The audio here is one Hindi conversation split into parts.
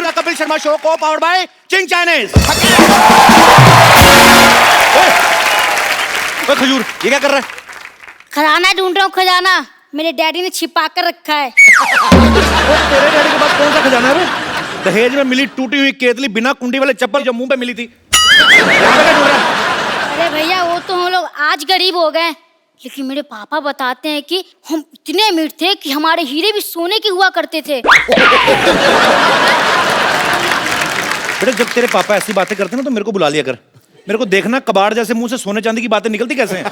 द कपिल शर्मा शो को पावर्ड बाय चिंग चाइनीज। खजूर ये क्या कर रहा है? खजाना ढूंढ रहा हूँ, खजाना मेरे डैडी ने छिपा कर रखा है। तेरे डैडी के पास कौन सा खजाना है? दहेज में मिली टूटी हुई केतली बिना कुंडी वाले चप्पल जो मुंह पे मिली थी। अरे भैया वो तो हम लोग आज गरीब हो गए, लेकिन मेरे पापा बताते हैं कि हम इतने अमीर थे कि हमारे हीरे भी सोने के हुआ करते थे। बेटा जब तेरे पापा ऐसी बातें करते ना तो मेरे को बुला लिया कर। मेरे को देखना कबाड़ जैसे मुंह से सोने चांदी की बातें निकलती कैसे हैं।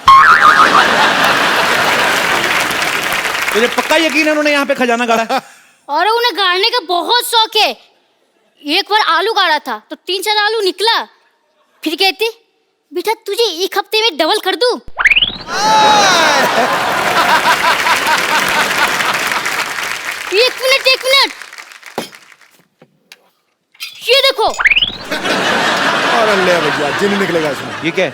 तुझे पक्का यकीन है उन्होंने यहाँ पे खजाना गाड़ा है? और उन्हें गाड़ने का बहुत शौक है। एक बार आलू गाड़ा था तो 3-4 आलू निकला, फिर कहते बेटा तुझे एक हफ्ते में डबल कर दूं। एक मिनट ये देखो। और ले भैया जिन्नी निकलेगा इसमें। ये क्या है?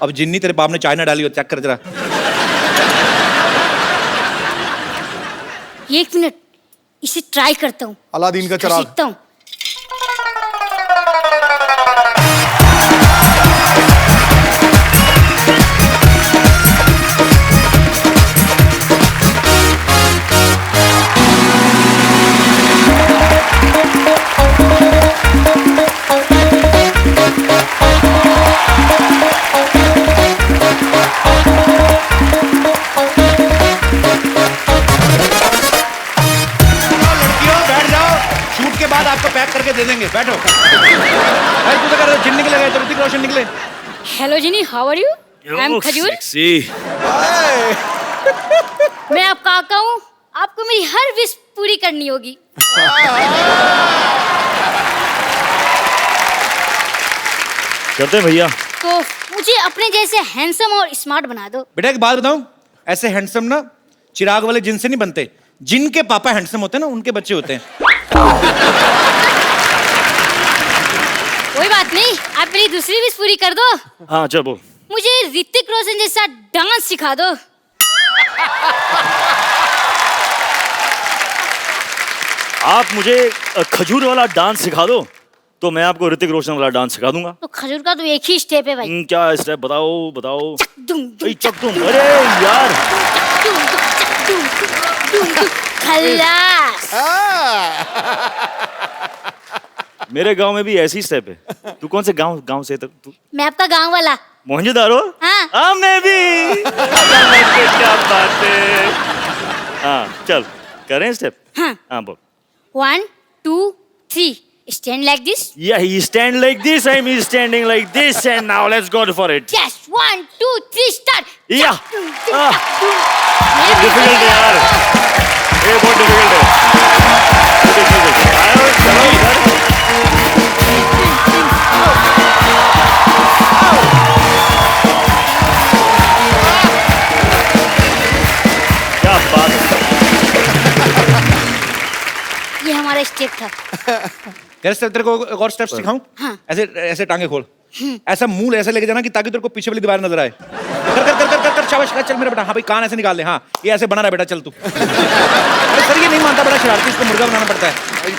अब जिन्नी तेरे बाप ने चाय ना डाली हो, चेक कर जरा। एक मिनट इसे ट्राई करता हूँ। अलादीन का चिराग। सीखता हूँ। आपको पैक करके दे देंगे, बैठो। अरे तू तो कर रहा जिन्न निकले गए तो ऋतिक रोशन निकले। हेलो जिनी, how are you? I am खजूर। मैं आपका काका हूँ, आपको मेरी हर विश पूरी करनी होगी। करते भैया। तो मुझे अपने जैसे हैंडसम और स्मार्ट बना दो। बेटा एक बात बताऊं, ऐसे हैंडसम ना चिराग वाले जिन से नहीं बनते, जिनके पापा हैंडसम होते हैं ना उनके बच्चे होते हैं। कोई बात नहीं, आप मेरी दूसरी विश पूरी कर दो। हाँ चलो। मुझे ऋतिक रोशन जैसा डांस सिखा दो। आप मुझे खजूर वाला डांस सिखा दो तो मैं आपको ऋतिक रोशन वाला डांस सिखा दूंगा। तो खजूर का तो एक ही स्टेप है भाई। क्या स्टेप बताओ बताओ। चक तुम अरे यार खल्लास। मेरे गांव में भी ऐसी स्टेप है। तू कौन से गांव से तू? मैं आपका गांव वाला। मोहनजोदारो? हाँ मैं भी। क्या बात है। हाँ चल करें स्टेप। हाँ बोल। 1 2 3 stand like this. Yeah, he stand like this. I'm standing like this, and now let's go for it. Yes, 1 2 3 start. Yeah. Difficult है यार। ये बहुत difficult है। आओ चलो इधर। क्या बात है। ये हमारा स्टेप था। तेरे को एक और स्टेप सिखाऊं? हाँ। ऐसे ऐसे टांगे खोल, ऐसा मुंह ऐसे लेके जाना कि ताकि तेरे को पीछे वाली दीवार नजर आए। कर कर कर कर कर शाबाश, चल मेरा बेटा। हाँ भाई कान ऐसे निकाल ले। हाँ ये ऐसे बना रहा बेटा, चल तू। अरे सर ये नहीं मानता, बड़ा शरारती, इसको मुर्गा बनाना पड़ता है।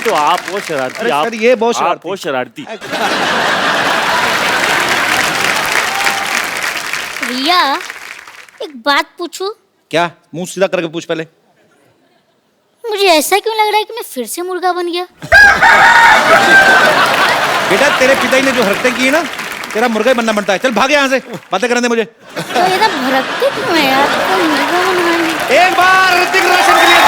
तो आप बहुत शरारती। अरे सर ये बहुत शरारती। आप बहुत शरारती। भैया एक बात पूछूं? क्या? मुंह सीधा करके पूछ पहले। मुझे ऐसा क्यों लग रहा है कि मैं फिर से मुर्गा बन गया? बेटा तेरे पिताजी ने जो हरकतें की है ना, तेरा मुर्गा ही बनना पड़ता है। चल भाग यहाँ से, बातें करने दे मुझे। तो ये ना भड़कते क्यों है यार? तो मुर्गा बनवाएंगे। एक बार ऋतिक रोशन के लिए।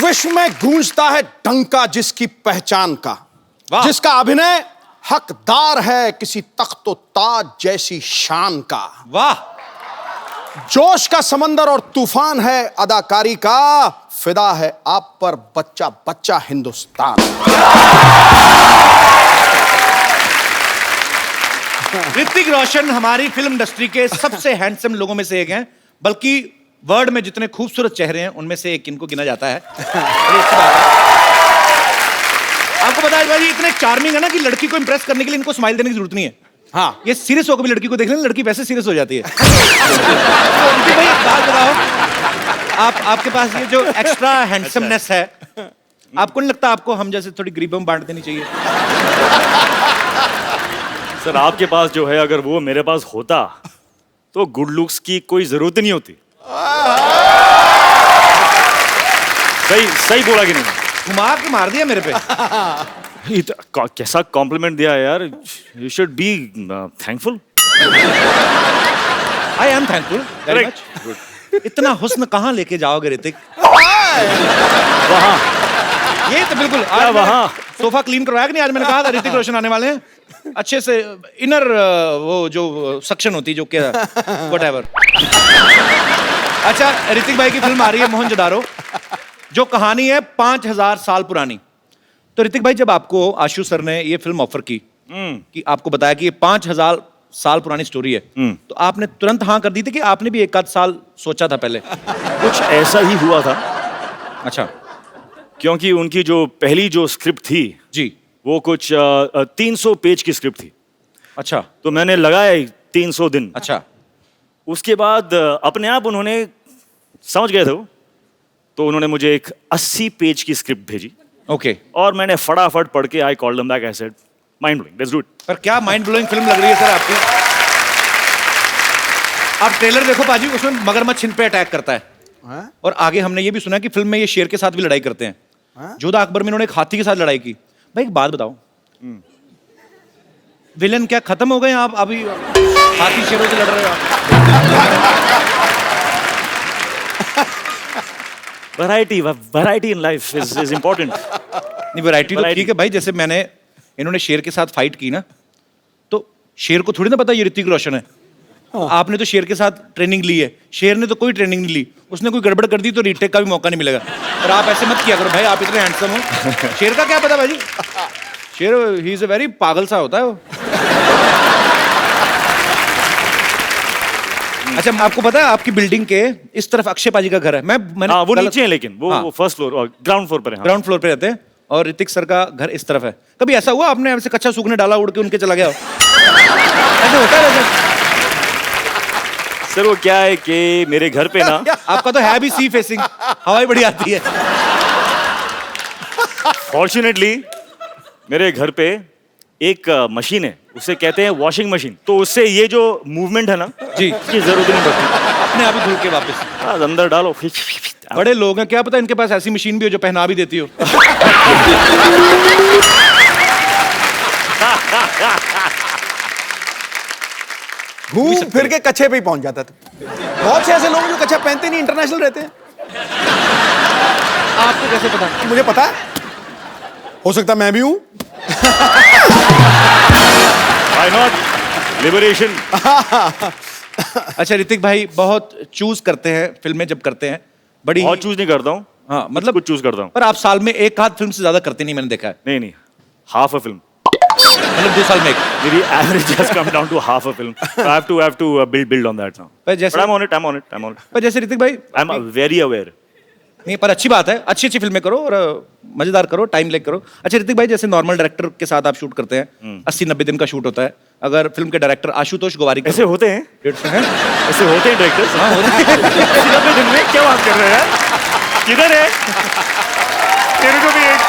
विश्व में गूंजता है डंका जिसकी पहचान का, जिसका अभिनय हकदार है किसी तख्तो ताज जैसी शान का। वाह। जोश का समंदर और तूफान है अदाकारी का, फिदा है आप पर बच्चा बच्चा हिंदुस्तान। ऋतिक रोशन हमारी फिल्म इंडस्ट्री के सबसे हैंडसम लोगों में से एक हैं, बल्कि वर्ल्ड में जितने खूबसूरत चेहरे हैं उनमें से एक इनको गिना जाता है। आपको बता दें भाई, इतने चार्मिंग है ना कि लड़की को इंप्रेस करने के लिए इनको स्माइल देने की जरूरत नहीं है। हाँ ये सीरियस होकर भी लड़की को देख लें, लड़की वैसे सीरियस हो जाती है। तो भाई एक बात बताओ, आपके पास ये जो एक्स्ट्रा हैंडसमनेस है, आपको नहीं लगता आपको हम जैसे थोड़ी गरीबों में बांट देनी चाहिए? सर आपके पास जो है अगर वो मेरे पास होता तो गुड लुक्स की कोई जरूरत नहीं होती। सही सही बोला कि नहीं? घुमा के मार दिया मेरे पे। कैसा कॉम्प्लीमेंट दिया यार। You should be thankful. I am thankful very much. इतना हुस्न कहाँ लेके जाओगे ऋतिक? वहाँ ये तो बिल्कुल क्या आज वहाँ? सोफा क्लीन करवाया कि नहीं? आज मैंने कहा था ऋतिक रोशन आने वाले हैं, अच्छे से इनर वो जो सक्शन होती जो क्या व्हाटएवर। अच्छा, ऋतिक भाई की फिल्म आ रही है मोहनजोदारो, जो कहानी है 5000 साल पुरानी। तो ऋतिक भाई, जब आपको आशु सर ने ये फिल्म ऑफर की कि आपको बताया कि ये 5000 साल पुरानी स्टोरी है, तो आपने तुरंत हाँ कर दी थी कि आपने भी एक आध साल सोचा था पहले? कुछ ऐसा ही हुआ था। अच्छा। क्योंकि उनकी जो पहली जो स्क्रिप्ट थी जी। वो कुछ 300 पेज की स्क्रिप्ट थी। अच्छा। तो मैंने लगाए 300 दिन। अच्छा। उसके बाद अपने आप उन्होंने समझ गए थे वो, तो उन्होंने मुझे एक 80 पेज की स्क्रिप्ट भेजी। ओके। और मैंने फटाफट पढ़ के I called them back, I said mind blowing, let's do it. पर क्या माइंड ब्लोइंग फिल्म लग रही है सर आपकी। आप ट्रेलर देखो पाजी, उसमें मगरमच्छ छिन पे अटैक करता है। और आगे हमने ये भी सुना कि फिल्म में ये शेर के साथ भी लड़ाई करते हैं। जोधा अकबर में इन्होंने एक हाथी के साथ लड़ाई की। भाई एक बात बताओ, विलन क्या खत्म हो गए आप? अभी हाथी शेरों से लड़ रहे हो आप। Variety in life is important. नहीं, वैरायटी तो ठीक है भाई। जैसे इन्होंने शेर के साथ फाइट की ना, तो शेर को थोड़ी ना पता ये ऋतिक रोशन है। आपने तो शेर के साथ ट्रेनिंग ली है, शेर ने तो कोई ट्रेनिंग नहीं ली। उसने कोई गड़बड़ कर दी तो रीटेक का भी मौका नहीं मिलेगा। और आप ऐसे मत किया करो भाई, आप इतने हैंडसम हो। शेर का क्या पता भाई, शेर ही इज अ वेरी पागल सा होता है वो। अच्छा, आपको पता है आपकी बिल्डिंग के इस तरफ अक्षय पाजी का घर है। मैंने वो नीचे है, लेकिन वो फर्स्ट फ्लोर और ग्राउंड फ्लोर पर है। ग्राउंड फ्लोर पे रहते हैं और ऋतिक सर का घर इस तरफ है। कभी ऐसा हुआ आपने ऐसे कच्चा सूखने डाला, उड़ के उनके चला गया हो? ऐसे होता है वैसे? सर वो क्या है कि मेरे घर पे ना आपका तो है भी सी फेसिंग, हवाई बड़ी आती है। फॉर्चुनेटली मेरे घर पे एक मशीन है, उसे कहते हैं वॉशिंग मशीन। तो उससे ये जो मूवमेंट है ना जी, की जरूरत नहीं पड़ती। अपने आप ही धुल के वापस अंदर डालो। बड़े लोग हैं, क्या पता इनके पास ऐसी मशीन भी हो जो पहना भी देती हो। घूम फिर के कच्छे पे ही पहुंच जाता था। बहुत से ऐसे लोग जो कच्छा पहनते नहीं, इंटरनेशनल रहते हैं। आपको कैसे पता? मुझे पता है, हो सकता मैं भी हूं। Why not? लिबरेशन। अच्छा ऋतिक भाई, बहुत चूज करते हैं फिल्में जब करते हैं, बड़ी बहुत चूज नहीं करता हूँ। हाँ, मतलब कुछ चूज करता हूँ। पर आप साल में एक आध फिल्म से ज्यादा करते नहीं, मैंने देखा है। नहीं, हाफ अ फिल्म। मतलब 2 साल में एक। मेरी average has come down to half a film. So I have to build on that now. पर जैसे But I'm on it. पर जैसे ऋतिक भाई, I'm very aware. नहीं, पर अच्छी बात है, अच्छी अच्छी फिल्में करो और मजेदार करो, टाइम लेके करो। अच्छा ऋतिक भाई, जैसे नॉर्मल डायरेक्टर के साथ आप शूट करते हैं, 80-90 दिन का शूट होता है। अगर फिल्म के डायरेक्टर आशुतोष गोवारी ऐसे होते हैं? हैं? ऐसे होते हैं डायरेक्टर्स? हाँ, होते हैं। 80-90 दिन में क्या बात कर रहे हैं यार? किधर है? तेरे को भी एक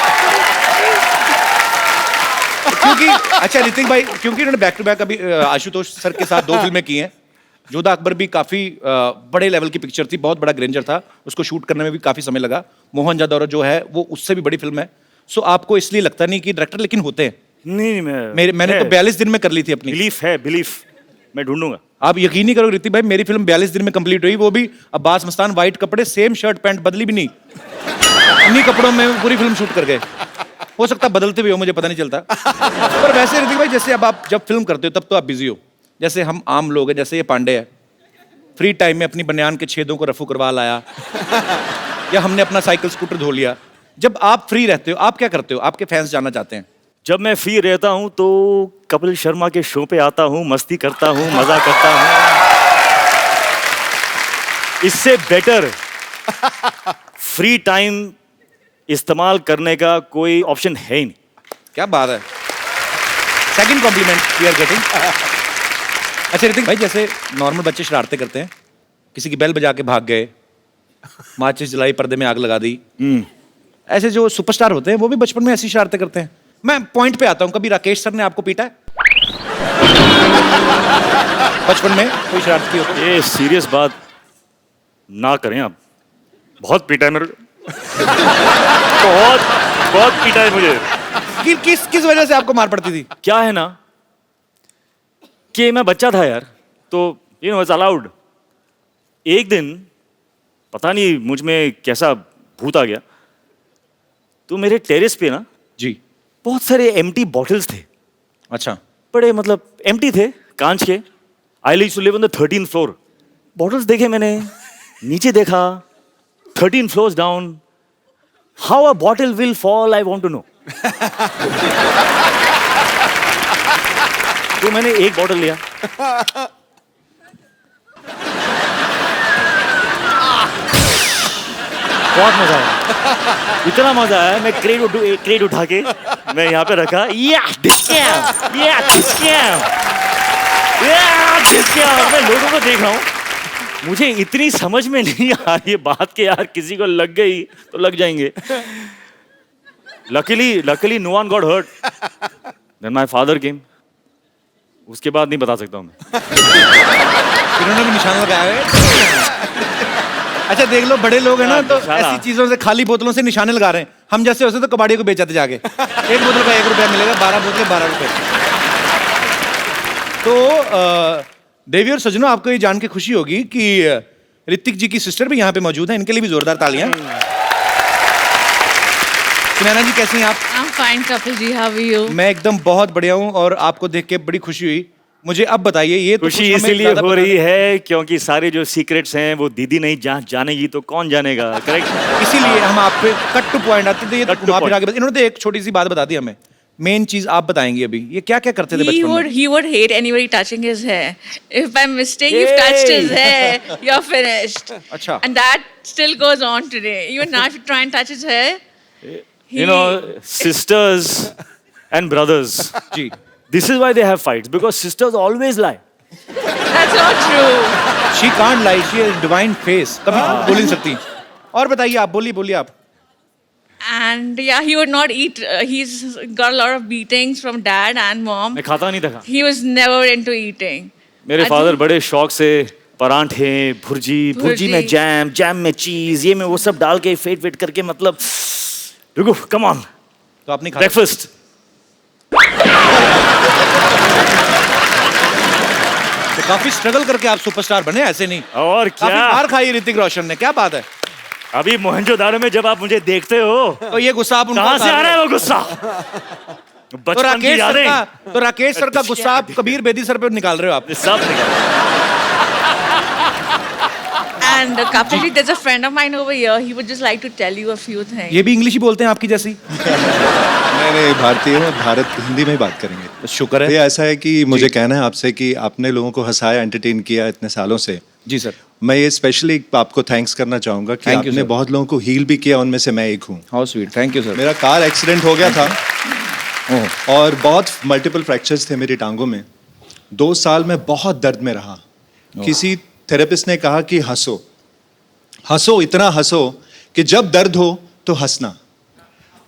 क्योंकि अच्छा ऋतिक भाई, क्योंकि इन्होंने बैक टू बैक अभी आशुतोष सर के साथ 2 फिल्में की हैं। जोधा अकबर भी काफी बड़े लेवल की पिक्चर थी, बहुत बड़ा ग्रेंजर था, उसको शूट करने में भी काफी समय लगा। मोहनजोदारो जो है वो उससे भी बड़ी फिल्म है। सो आपको इसलिए लगता नहीं कि डायरेक्टर लेकिन होते हैं? नहीं, मैंने तो 42 दिन में कर ली थी अपनी। बिलीफ मैं ढूंढूंगा। आप यकीन नहीं करो ऋतिक भाई, मेरी फिल्म 42 दिन में कंप्लीट हुई, वो भी अब्बास मस्तान, व्हाइट कपड़े, सेम शर्ट पैंट, बदली भी नहीं, इन्हीं कपड़ों में पूरी फिल्म शूट कर गए। हो सकता है बदलते भी हो, मुझे पता नहीं चलता। पर वैसे ऋतिक भाई, जैसे अब आप जब फिल्म करते हो तब तो आप बिजी हो, जैसे हम आम लोग हैं, जैसे ये पांडे है, फ्री टाइम में अपनी बनियान के छेदों को रफू करवा लाया, या हमने अपना साइकिल स्कूटर धो लिया। जब आप फ्री रहते हो आप क्या करते हो? आपके फैंस जानना चाहते हैं। जब मैं फ्री रहता हूँ तो कपिल शर्मा के शो पे आता हूँ, मस्ती करता हूँ, मजा करता हूँ। इससे बेटर फ्री टाइम इस्तेमाल करने का कोई ऑप्शन है ही नहीं। क्या बात है, second compliment we are getting. अच्छा ऋतिक भाई, जैसे नॉर्मल बच्चे शरारतें करते हैं, किसी की बेल बजा के भाग गए, माचिस जलाई, पर्दे में आग लगा दी। ऐसे जो सुपरस्टार होते हैं वो भी बचपन में ऐसी शरारतें करते हैं। मैं पॉइंट पे आता हूँ, कभी राकेश सर ने आपको पीटा है बचपन में कोई शरारत की हो तो? ये सीरियस बात ना करें आप। बहुत पीटा है मेरे को। बहुत बहुत पीटा है मुझे। किस वजह से आपको मार पड़ती थी? क्या है ना कि मैं बच्चा था यार, तो यू नो इट्स अलाउड। एक दिन पता नहीं मुझ में कैसा भूत आ गया, तो मेरे टेरेस पे ना जी। बहुत सारे एम्प्टी बॉटल्स थे। अच्छा। बड़े मतलब एम्प्टी थे, कांच के। I used to live on the 13th floor. Bottles देखे मैंने, नीचे देखा, 13 floors down. How a bottle will fall I want to know. तो मैंने एक बॉटल लिया, बहुत मजा आया, इतना मजा आया। मैं क्रेट उठा के मैं यहाँ पे रखा, मैं लोगों को देख रहा हूँ। मुझे इतनी समझ में नहीं आ रही है बात के यार, किसी को लग गई तो लग जाएंगे। Luckily no one got hurt. Then my father came. उसके बाद नहीं बता सकता हूँ मैं। इन्होंने भी निशान लगाया है। अच्छा देख लो, बड़े लोग हैं ना तो निशाना। ऐसी चीजों से, खाली बोतलों से निशाने लगा रहे हैं। हम जैसे होते तो कबाड़ी को बेचाते जाके, एक बोतल का 1 रुपया मिलेगा, 12 बोतलें 12 रुपए। तो देवी और सजनों, आपको ये जान के खुशी होगी कि ऋतिक जी की सिस्टर भी यहाँ पे मौजूद है। इनके लिए भी जोरदार तालियां। सुनैना जी कैसी हैं आप? I'm fine, Kapil ji. How are you? मैं एकदम बहुत बढ़िया हूँ और आपको देख के बड़ी खुशी हुई। मुझे अब बताइए, ये तो खुशी कुछ हमें इसीलिए ज्यादा हो पता रही है क्योंकि सारे जो सीक्रेट्स हैं वो दीदी नहीं जानेगी तो कौन जानेगा। करेक्ट। नहीं। इसीलिए हम आप पे कट टू पॉइंट आते थे। ये तो Cut to घुमा फिरा point. के इन्होंने तो एक छोटी सी बात बता दी हमें। मेन चीज आप बताएंगी अभी, ये क्या क्या करते थे बचपन में? He would hate anybody touching his hair. If by mistake you've touched his hair, you're finished. अच्छा। And that still goes on today. Even now, if you try and touch his hair, You know, sisters and brothers. Ji. This is why they have fights because sisters always lie. that's not true. She can't lie, she has divine face. कभी बोल नहीं सकती। और बताइए आप, बोलिए आप। And yeah, he would not eat. He's got a lot of beatings from dad and mom. मैं खाता नहीं था। He was never into eating. मेरे I फादर think- बड़े शौक से परांठे, भुर्जी में जैम में चीज, ये में वो सब डाल के फेट करके, मतलब रुको, कम ऑन, तो आपने खा ब्रेकफास्ट। तो काफी स्ट्रगल करके आप सुपरस्टार बने, ऐसे नहीं। और काफी क्या, मार खाई ऋतिक रोशन ने, क्या बात है। अभी मोहनजोदारो में जब आप मुझे देखते हो, तो ये गुस्सा आप उनको कहाँ से उतार आ रहा रहे है हो। वो गुस्सा? तो बचपन की राकेश सर यादें का तो राकेश सर का गुस्सा आप कबीर बेदी सर पे निकाल रहे हो आप। सब निकल। And Kapil ji, there's a friend of mine over here. He would just like to tell you a few things. ये भी इंग्लिश ही बोलते हैं आपकी जैसी? नहीं, भारतीय हूँ, भारत हिंदी में ही बात करेंगे। तो शुक्र ये है। ऐसा है कि मुझे कहना है आपसे कि आपने लोगों को हंसाया, एंटरटेन किया इतने सालों से। जी सर। मैं ये स्पेशली आपको थैंक्स करना चाहूँगा कि Thank you, आपने sir. बहुत लोगों को हील भी किया, उनमें से मैं एक हूँ। How sweet, thank you sir. मेरा कार एक्सीडेंट हो गया था ओह, और बहुत मल्टीपल फ्रैक्चर्स थे मेरी टांगों में। 2 साल में बहुत दर्द में रहा। किसी थेरेपिस्ट ने कहा कि हंसो, इतना हंसो कि जब दर्द हो तो हंसना।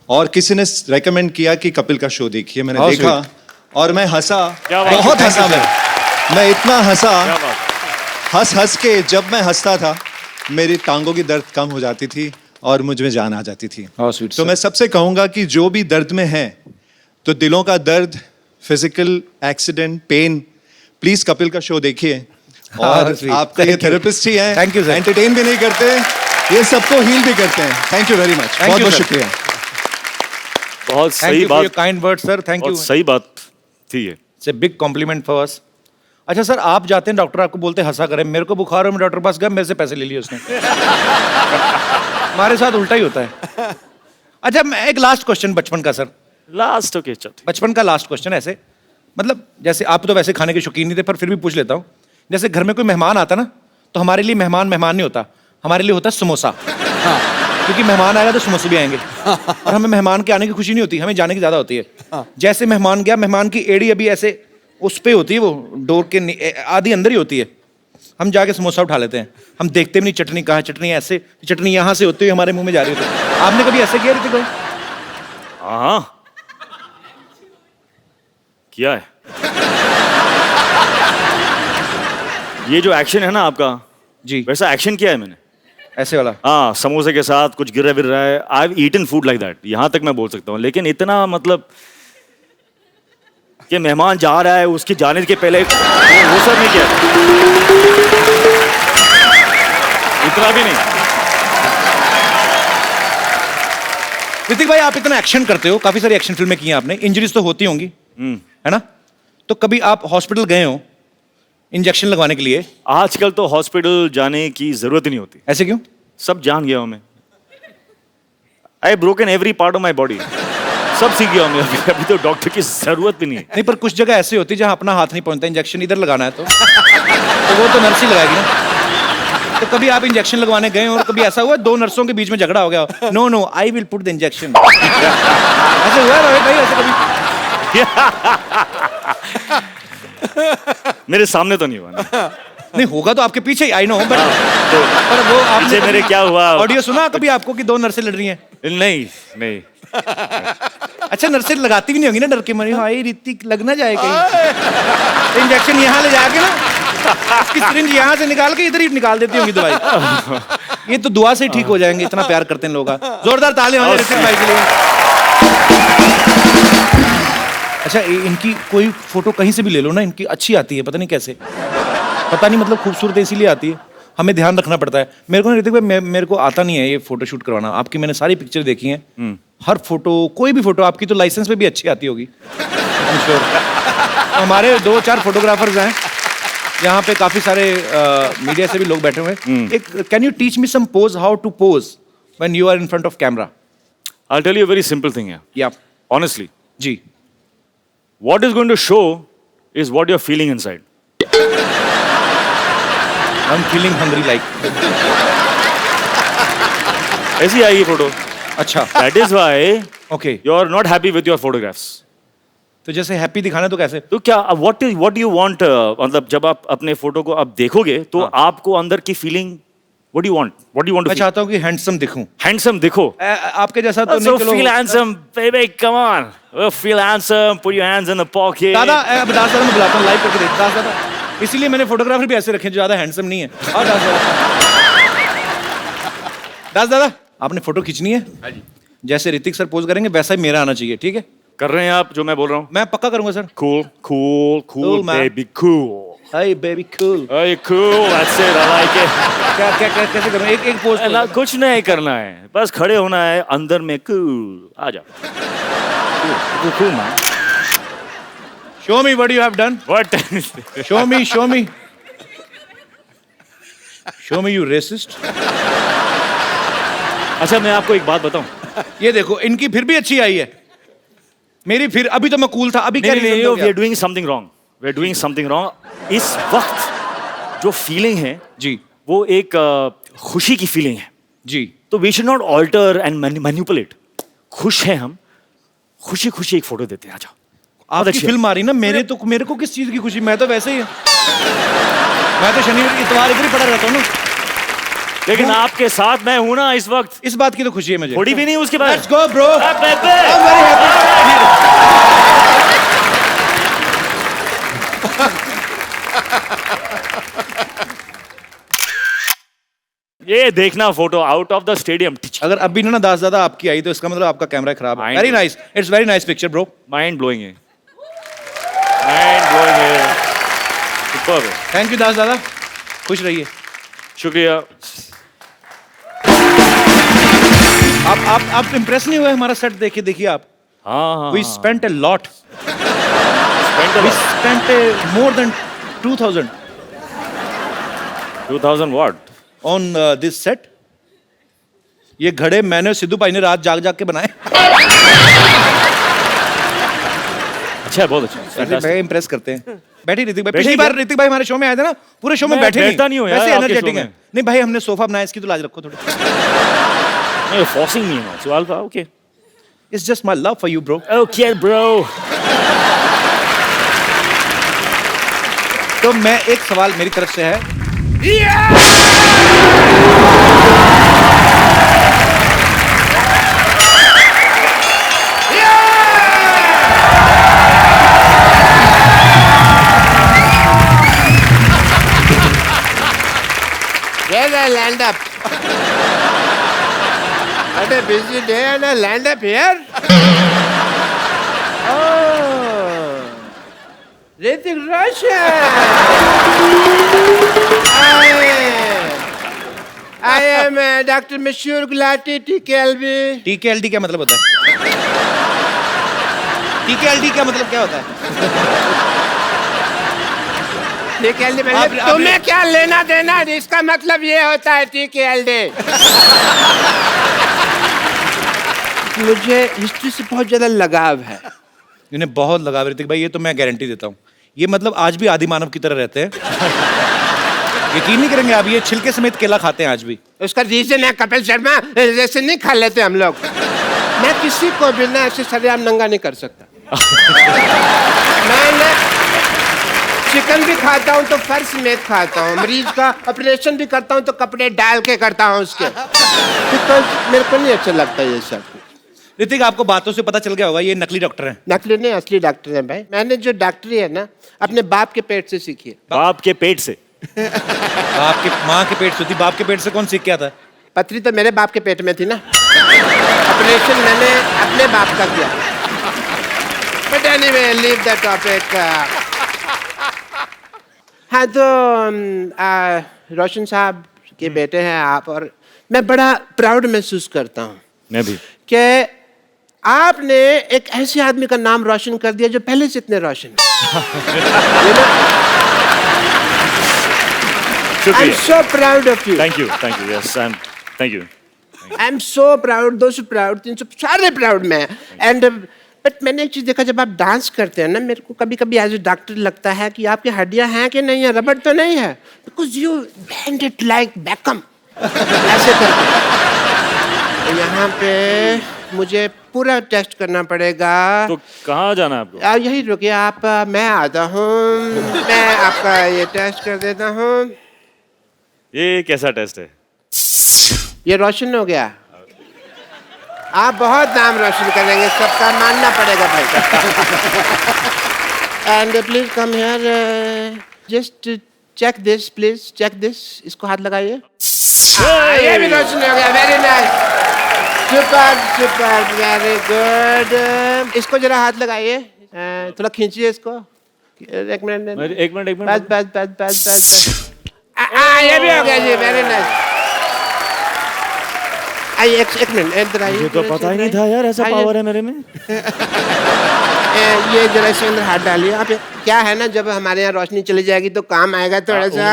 और किसी ने रेकमेंड किया कि कपिल का शो देखिए। मैंने How देखा और मैं हंसा, क्या बात है, बहुत thank हंसा you, मैं इतना हंसा, क्या बात? हंस के जब मैं हंसता था मेरी टांगों की दर्द कम हो जाती थी और मुझ में जान आ जाती थी। How sweet, तो sir. मैं सबसे कहूंगा कि जो भी दर्द में है, तो दिलों का दर्द, physical accident, pain, please Kapil का शो देखिए। और sweet. आपका ये Thank you. थेरेपिस्ट ही है। Thank you, sir. एंटरटेन भी नहीं करते, ये सबको हील भी करते हैं। Thank you very much, you, बहुत बहुत sir. शुक्रिया। बहुत थैंक सही यू फॉर योर बात, kind word sir, thank you. बहुत सही बात थी ये। It's a big complement for us. अच्छा सर, आप जाते हैं डॉक्टर आपको बोलते हैं हंसा करें। मेरे को बुखार हो, मैं डॉक्टर के पास गया, मेरे से पैसे ले लिए उसने। हमारे साथ उल्टा ही होता है। अच्छा, मैं एक लास्ट क्वेश्चन बचपन का सर, लास्ट ओके चल। बचपन का लास्ट क्वेश्चन ऐसे, मतलब जैसे आप तो वैसे खाने के शौकीन नहीं थे, पर फिर भी पूछ लेता हूँ। जैसे घर में कोई मेहमान आता ना, तो हमारे लिए मेहमान नहीं होता, हमारे लिए होता है समोसा। क्योंकि मेहमान आएगा तो समोसे भी आएंगे। और हमें मेहमान के आने की खुशी नहीं होती, हमें जाने की ज्यादा होती है। जैसे मेहमान गया, मेहमान की एड़ी अभी ऐसे उस पे होती है, वो डोर के आधी अंदर ही होती है। हम जाके समोसा उठा लेते हैं, हम देखते भी नहीं चटनी कहाँ है, चटनी ऐसे, चटनी यहाँ से होती हुई हमारे मुंह में जा रही होती है। आपने कभी ऐसे किया ऋतिक भाई? हाँ किया है। ये जो एक्शन है ना आपका, जी वैसा एक्शन किया है मैंने। ऐसे वाला? हाँ, समोसे के साथ कुछ गिर रहा है। I have eaten food like that, यहाँ तक मैं बोल सकता हूँ। लेकिन इतना मतलब कि मेहमान जा रहा है, उसके जाने के पहले वो सब नहीं किया, इतना भी नहीं। ऋतिक भाई, आप इतना एक्शन करते हो, काफी सारी एक्शन फिल्में की हैं आपने, इंजरीज तो होती होंगी, है ना? तो कभी आप हॉस्पिटल गए हो इंजेक्शन लगवाने के लिए? आजकल तो हॉस्पिटल जाने की जरूरत ही नहीं होती। ऐसे क्यों? सब जान गया हूं मैं। I broken every part of my body, सब सीख गया हूं मैं। अभी तो डॉक्टर की जरूरत भी नहीं है। नहीं, पर कुछ जगह ऐसी होती है जहां अपना हाथ नहीं पहुंचता, इंजेक्शन इधर लगाना है तो वो तो नर्स ही लगाएगी ना। तो कभी आप इंजेक्शन लगवाने गए हो और कभी ऐसा हुआ दो नर्सों के बीच में झगड़ा हो गया, no no I will put the injection, ऐसे हुआ है भाई? ऐसे कभी? मेरे सामने तो नहीं हुआ ना। नहीं, होगा तो आपके पीछे ही, आई नो, बट तो पर वो आपने पीछे मेरे क्या हुआ? ऑडियो सुना कभी आपको कि दो नर्सें लड़ रही हैं? नहीं नहीं। अच्छा, नर्सें लगाती भी नहीं होगी ना डर के मारे, हाय ऋतिक लग ना जाए कहीं। तो इंजेक्शन यहाँ ले जाके ना इसकी सिरिंज यहाँ से निकाल के इधर ही निकाल देती होंगी दवाई। ये तो दुआ से ही ठीक हो जाएंगे, इतना प्यार करते हैं लोग। जोरदार ताली हो ऋतिक भाई के लिए। अच्छा, इनकी कोई फोटो कहीं से भी ले लो ना, इनकी अच्छी आती है, पता नहीं कैसे, पता नहीं, मतलब खूबसूरत इसीलिए आती है, हमें ध्यान रखना पड़ता है। मेरे को ऋतिक भाई, मेरे को आता नहीं है ये फोटो शूट करवाना। आपकी मैंने सारी पिक्चर देखी हैं, हर फोटो, कोई भी फोटो आपकी तो लाइसेंस पे भी अच्छी आती होगी, आई एम श्योर। हमारे 2-4 फोटोग्राफर्स हैं यहाँ पे, काफी सारे मीडिया से भी लोग बैठे हुए हैं। एक can you teach me some pose, how to pose when you are in front of camera? I'll tell you a very simple thing here. या Honestly, जी, what is going to show is what you're feeling inside. I am feeling hungry like. ऐसी आई ये फोटो। अच्छा, That is why okay. you're not happy with your photographs. तो जैसे हैप्पी दिखाना तो कैसे? तो क्या what do you want? मतलब जब आप अपने फोटो को आप देखोगे तो आपको अंदर की feeling, what do you want? What do you want to मैं feel? चाहता हूँ कि हैंडसम दिखूं, Handsome दिखो। आपके जैसा तो So नहीं। चलो feel handsome, baby, come on. Feel handsome, put your hands in the pocket. दादा, अब दास दादा मैं बुलाता हूँ, लाइव करके देख दास दादा। इसीलिए मैंने फोटोग्राफर भी ऐसे रखे जो ज्यादा हैंडसम नहीं है। और दास दादा, दास दादा आपने फोटो खींचनी है, जैसे ऋतिक सर पोज करेंगे वैसा ही मेरा आना चाहिए, ठीक है? कर रहे हैं आप जो मैं बोल रहा हूँ? मैं पक्का करूंगा sir. Cool, cool, Cool, cool, man. baby, cool. Hi baby cool. Hey, cool, that's it, I like it. क्या क्या क्या कैसे करूँ? एक पोज। ना कुछ नहीं करना है, बस खड़े होना है अंदर में। कूल, आ जाओ। Cool man. Show me what you have done. What? Show me, show me, show me, you racist. अच्छा, मैं आपको एक बात बताऊं। ये देखो, इनकी फिर भी अच्छी आई है, मेरी फिर, अभी तो मैं कूल था, अभी क्या नहीं, reason नहीं, दोगे we are आप? doing something wrong. We are doing something wrong. इस वक्त जो फीलिंग है जी वो एक खुशी की फीलिंग है। जी, तो we should not alter and manipulate. खुश हैं हम, खुशी खुशी एक फोटो देते हैं। आ जाओ। आपकी फिल्म आ रही ना, मेरे को किस चीज की खुशी? मैं तो वैसे ही मैं तो शनिवार इतवार इधर ही पड़ा रहता हूँ ना। लेकिन आपके साथ मैं हूं ना इस वक्त, इस बात की तो खुशी है मुझे। थोड़ी भी नहीं उसके बाद। Let's go bro, I'm very ये देखना photo out of the stadium. अगर अभी ना दास दादा आपकी आई तो इसका मतलब आपका कैमरा खराब है। Mind very nice, it's very nice picture bro. Mind blowing है, माइंड ब्लोइंग है। सुपर्ब है। थैंक यू दास दादा, खुश रहिए। शुक्रिया। आप इम्प्रेस नहीं हुए हमारा सेट देखे? देखिए आप, हाँ, we spent a lot, spent a we lot. Spent more than 2000 2000 what? On this set. ये घड़े मैंने सिद्धू भाई ने रात जाग जाग के बनाए। अच्छा है, बहुत अच्छा। ऋतिक भाई इंप्रेस करते हैं। बैठिए ऋतिक भाई, बैठिए पिछली बार क्या? ऋतिक भाई हमारे शो में आए थे ना, पूरे शो में मैं बैठे बैठता नहीं हूँ यार वैसे आपके एनर्जेटिक शो है। में। नहीं भाई, हमने सोफा बनाया, इसकी तो लाज रखो थोड़ी। No, you're forcing me now. So Alpha, okay. It's just my love for you bro. Okay, bro. तो मैं, एक सवाल मेरी तरफ से है Land up. What a busy day and I land up here. Oh, Hrithik Roshan. I am Dr. Mashur Gulati, TKLB. TKLD क्या मतलब होता है? TKLD क्या मतलब क्या होता है? TKLD मतलब तुम्हें क्या लेना देना? इसका मतलब ये होता है TKLD. मुझे हिस्ट्री से बहुत ज्यादा लगाव है. इन्हें बहुत लगाव ऋतिक भाई, ये तो मैं गारंटी देता हूँ. ये मतलब आज भी आदि मानव की तरह रहते हैं. यकीन नहीं करेंगे आप, ये छिलके समेत केला खाते हैं आज भी. उसका रीजन है कपिल शर्मा, जैसे नहीं खा लेते हम लोग. मैं किसी को भी ना ऐसे सरेआम नंगा नहीं कर सकता. मैं चिकन भी खाता हूँ तो फर्श समेत खाता हूँ. मरीज का ऑपरेशन भी करता हूँ तो कपड़े डाल के करता हूँ उसके. बिकॉज मेरे को नहीं अच्छा लगता ये सब. ऋतिक, आपको बातों से पता चल गया होगा ये नकली डॉक्टर हैं. नकली नहीं, असली डॉक्टर है भाई. मैंने जो डॉक्टरी है ना अपने बाप के पेट से सीखी है. बाप के पेट से? आपके माँ के पेट से थी, बाप के पेट से कौन सीख के आता है? पथरी तो मेरे बाप के पेट में थी ना. ऑपरेशन मैंने अपने बाप का किया. But anyway, leave the topic. हाँ तो रोशन साहब के बेटे हैं आप, और मैं बड़ा प्राउड महसूस करता हूँ. मैं भी. कि आपने एक ऐसे आदमी का नाम रोशन कर दिया जो पहले से इतने रोशन. I'm so proud of you. Thank you. Yes, thank you. I'm so proud. 200 proud, 300 सारे proud में. And but मैंने एक चीज देखा, जब आप डांस करते हैं ना, मेरे को कभी कभी एज ए डॉक्टर लगता है कि आपकी हड्डियां हैं कि नहीं है, रबड़ तो नहीं है. Because you bend it like Beckham. ऐसे करके. यहाँ पे मुझे पूरा टेस्ट करना पड़ेगा. तो कहाँ जाना है आपको? आप यही रुकिए, आप मैं आता हूँ. मैं आपका ये टेस्ट कर देता हूँ. ये कैसा टेस्ट है? ये रोशन हो गया. आप बहुत नाम रोशन करेंगे, सबका मानना पड़ेगा भाई. And please come here. Just check this, please check this. इसको हाथ लगाइए. ये भी रोशन हो गया. Very nice. Super, very good. इसको जरा हाथ लगाइए. थोड़ा खींचिए इसको. एक मिनट. बस. ये भी हो गया जी. Very nice. आइए एक मिनट इधर आइए. मुझे तो पता ही नहीं था यार ऐसा पावर है मेरे में. ये जरा इसके अंदर हाथ डालिए आप. क्या है ना, जब हमारे यहाँ रोशनी चली जाएगी तो काम आएगा थोड़ा सा.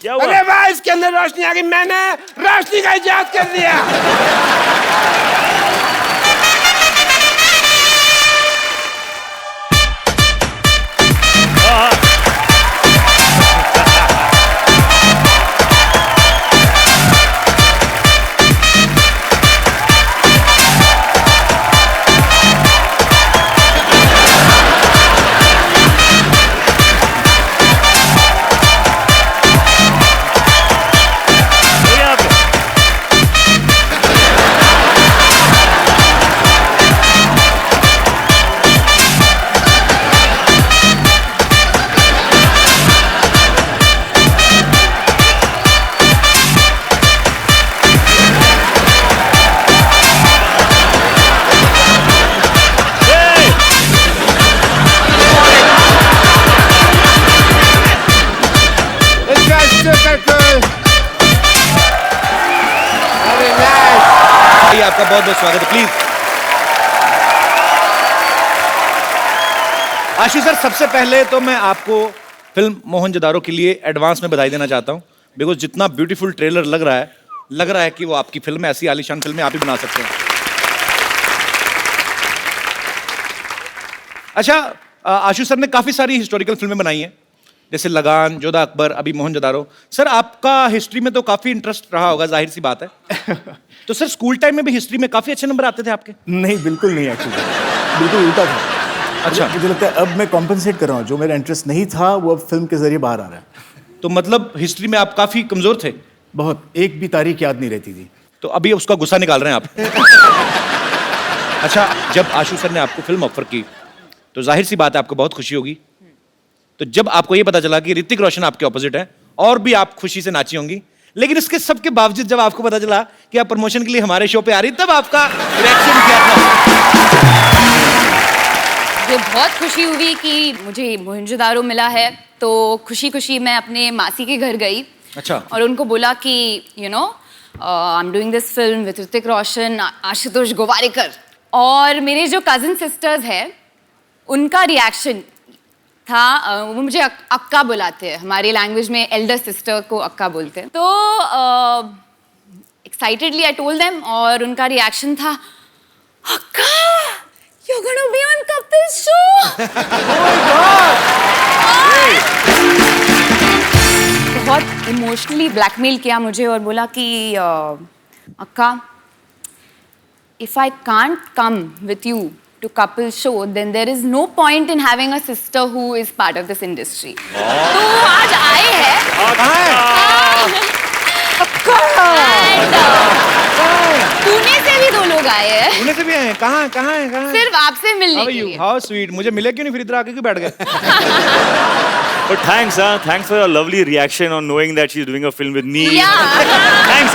क्या हुआ? अरे वाह, इसके अंदर रोशनी आ गई. मैंने रोशनी का इजाद कर दिया. आपका बहुत बहुत स्वागत है. प्लीज आशीष सर, सबसे पहले तो मैं आपको फिल्म मोहनजोदारो के लिए एडवांस में बधाई देना चाहता हूं. बिकॉज जितना ब्यूटीफुल ट्रेलर लग रहा है कि वो आपकी फिल्म है. ऐसी आलीशान फिल्में आप ही बना सकते हैं. अच्छा, आशीष सर ने काफी सारी हिस्टोरिकल फिल्में बनाई हैं, जैसे लगान, जोधा अकबर, अभी मोहनजोदारो. सर आपका हिस्ट्री में तो काफी इंटरेस्ट रहा होगा, जाहिर सी बात है. तो सर स्कूल टाइम में भी हिस्ट्री में काफी अच्छे नंबर आते थे आपके? नहीं, बिल्कुल नहीं. एक्चुअली बिल्कुल उल्टा था. अच्छा। मुझे लगता है अब मैं कॉम्पनसेट कर रहा हूँ, जो मेरा इंटरेस्ट नहीं था वो अब फिल्म के जरिए बाहर आ रहा है। तो मतलब हिस्ट्री में आप काफी कमजोर थे, बहुत, एक भी तारीख याद नहीं रहती थी। तो अभी उसका गुस्सा निकाल रहे हैं आप। अच्छा, जब आशु सर ने आपको फिल्म ऑफर की तो जाहिर सी बात है आपको बहुत खुशी होगी। तो जब आपको ये पता चला कि ऋतिक रोशन आपके ऑपोजिट है, और भी आप खुशी से नाची होंगी, लेकिन इसके सबके बावजूद जब आपको पता चला कि आप प्रमोशन के लिए हमारे शो पे आ रही, तब आपका रिएक्शन क्या था? मुझे बहुत खुशी हुई कि मुझे मोहनजोदारो मिला है, तो खुशी खुशी मैं अपने मासी के घर गई। अच्छा। और उनको बोला कि you know I am doing this film with Hrithik Roshan, Ashutosh Gowariker, और मेरे जो कजिन सिस्टर्स हैं उनका रिएक्शन था, वो मुझे अक्का बुलाते हैं, हमारी लैंग्वेज में एल्डर सिस्टर को अक्का बोलते हैं। तो एक्साइटेडली आई टोल्ड देम, और उनका रिएक्शन था, अक्का you're gonna be on Kapil show। बहुत इमोशनली ब्लैकमेल किया मुझे और बोला कि अक्का, if I can't come with you to Kapil show, then there is no point in having a sister who is part of this industry। तो आज आए हैं पुणे से भी 2 लोग आए हैं, पुणे से भी आए हैं? कहाँ कहाँ है, कहाँ है? सिर्फ आपसे मिलने के लिए। हाउ स्वीट, मुझे मिले क्यों नहीं, फिर इधर आके क्यों बैठ गए? But thanks, thanks for your lovely reaction on knowing that she's doing a film with me. Yeah. Thanks,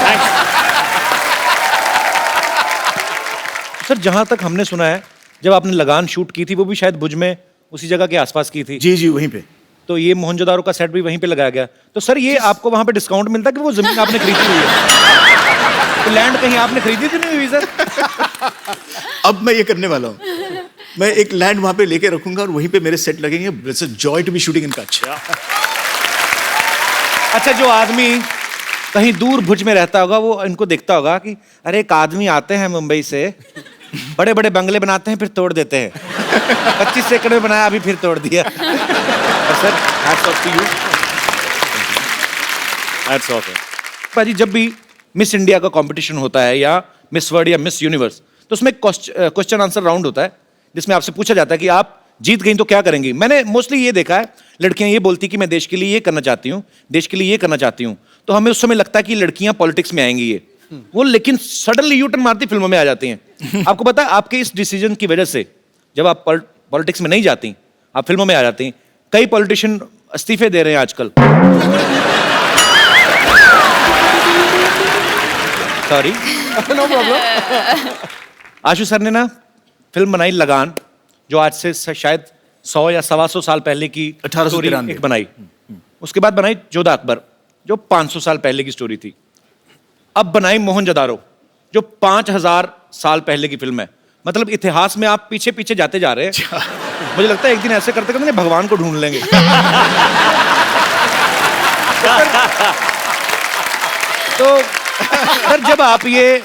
thanks. Sir, जहाँ तक हमने सुना है, जब आपने लगान शूट की थी वो भी शायद भुज में उसी जगह के आसपास की थी। जी जी, वहीं पे। तो ये मोहनजोदारो का सेट भी वहीं पे लगाया गया। तो सर, ये आपको वहाँ पे डिस्काउंट मिलता कि वो जमीन आपने खरीदी हुई है? तो लैंड कहीं आपने खरीदी तो नहीं हुई सर? अब मैं ये करने वाला हूँ, मैं एक लैंड वहाँ पे लेके रखूंगा और वहीं पे मेरे सेट लगेंगे। It's a joy to be shooting in Kutch. अच्छा, जो आदमी कहीं दूर भुज में रहता होगा वो इनको देखता होगा कि अरे एक आदमी आते हैं मुंबई से, बड़े बड़े बंगले बनाते हैं फिर तोड़ देते हैं, 25 एकड़ में बनाया अभी फिर तोड़ दिया। और sir, hats off to you. Hats off. भाजी, जब भी मिस इंडिया का कंपटीशन होता है या मिस वर्ल्ड या मिस यूनिवर्स, तो उसमें क्वेश्चन आंसर राउंड होता है जिसमें आपसे पूछा जाता है कि आप जीत गई तो क्या करेंगी। मैंने मोस्टली ये देखा है, लड़कियां ये बोलती कि मैं देश के लिए ये करना चाहती हूँ, देश के लिए ये करना चाहती हूँ। तो हमें उस समय लगता है कि लड़कियां पॉलिटिक्स में आएंगी ये वो, लेकिन सडनली यू टर्न मारती फिल्मों में आ जाती हैं। आपको पता है, आपके इस डिसीजन की वजह से जब आप पॉलिटिक्स में नहीं जाती, आप फिल्मों में आ जाती, कई पॉलिटिशियन इस्तीफे दे रहे हैं आजकल। Sorry, no problem. Ashu sir ने ना फिल्म बनाई लगान, जो आज से शायद 100 या 125 साल पहले की 1893 एक बनाई। उसके बाद बनाई जोधा अकबर, जो 500 साल पहले की स्टोरी थी। अब बनाई मोहनजोदारो, जो 5000 साल पहले की फिल्म है। मतलब इतिहास में आप पीछे पीछे जाते जा रहे हैं। मुझे लगता है एक दिन ऐसे करते करते भगवान को ढूंढ लेंगे। तो सर, जब आप ये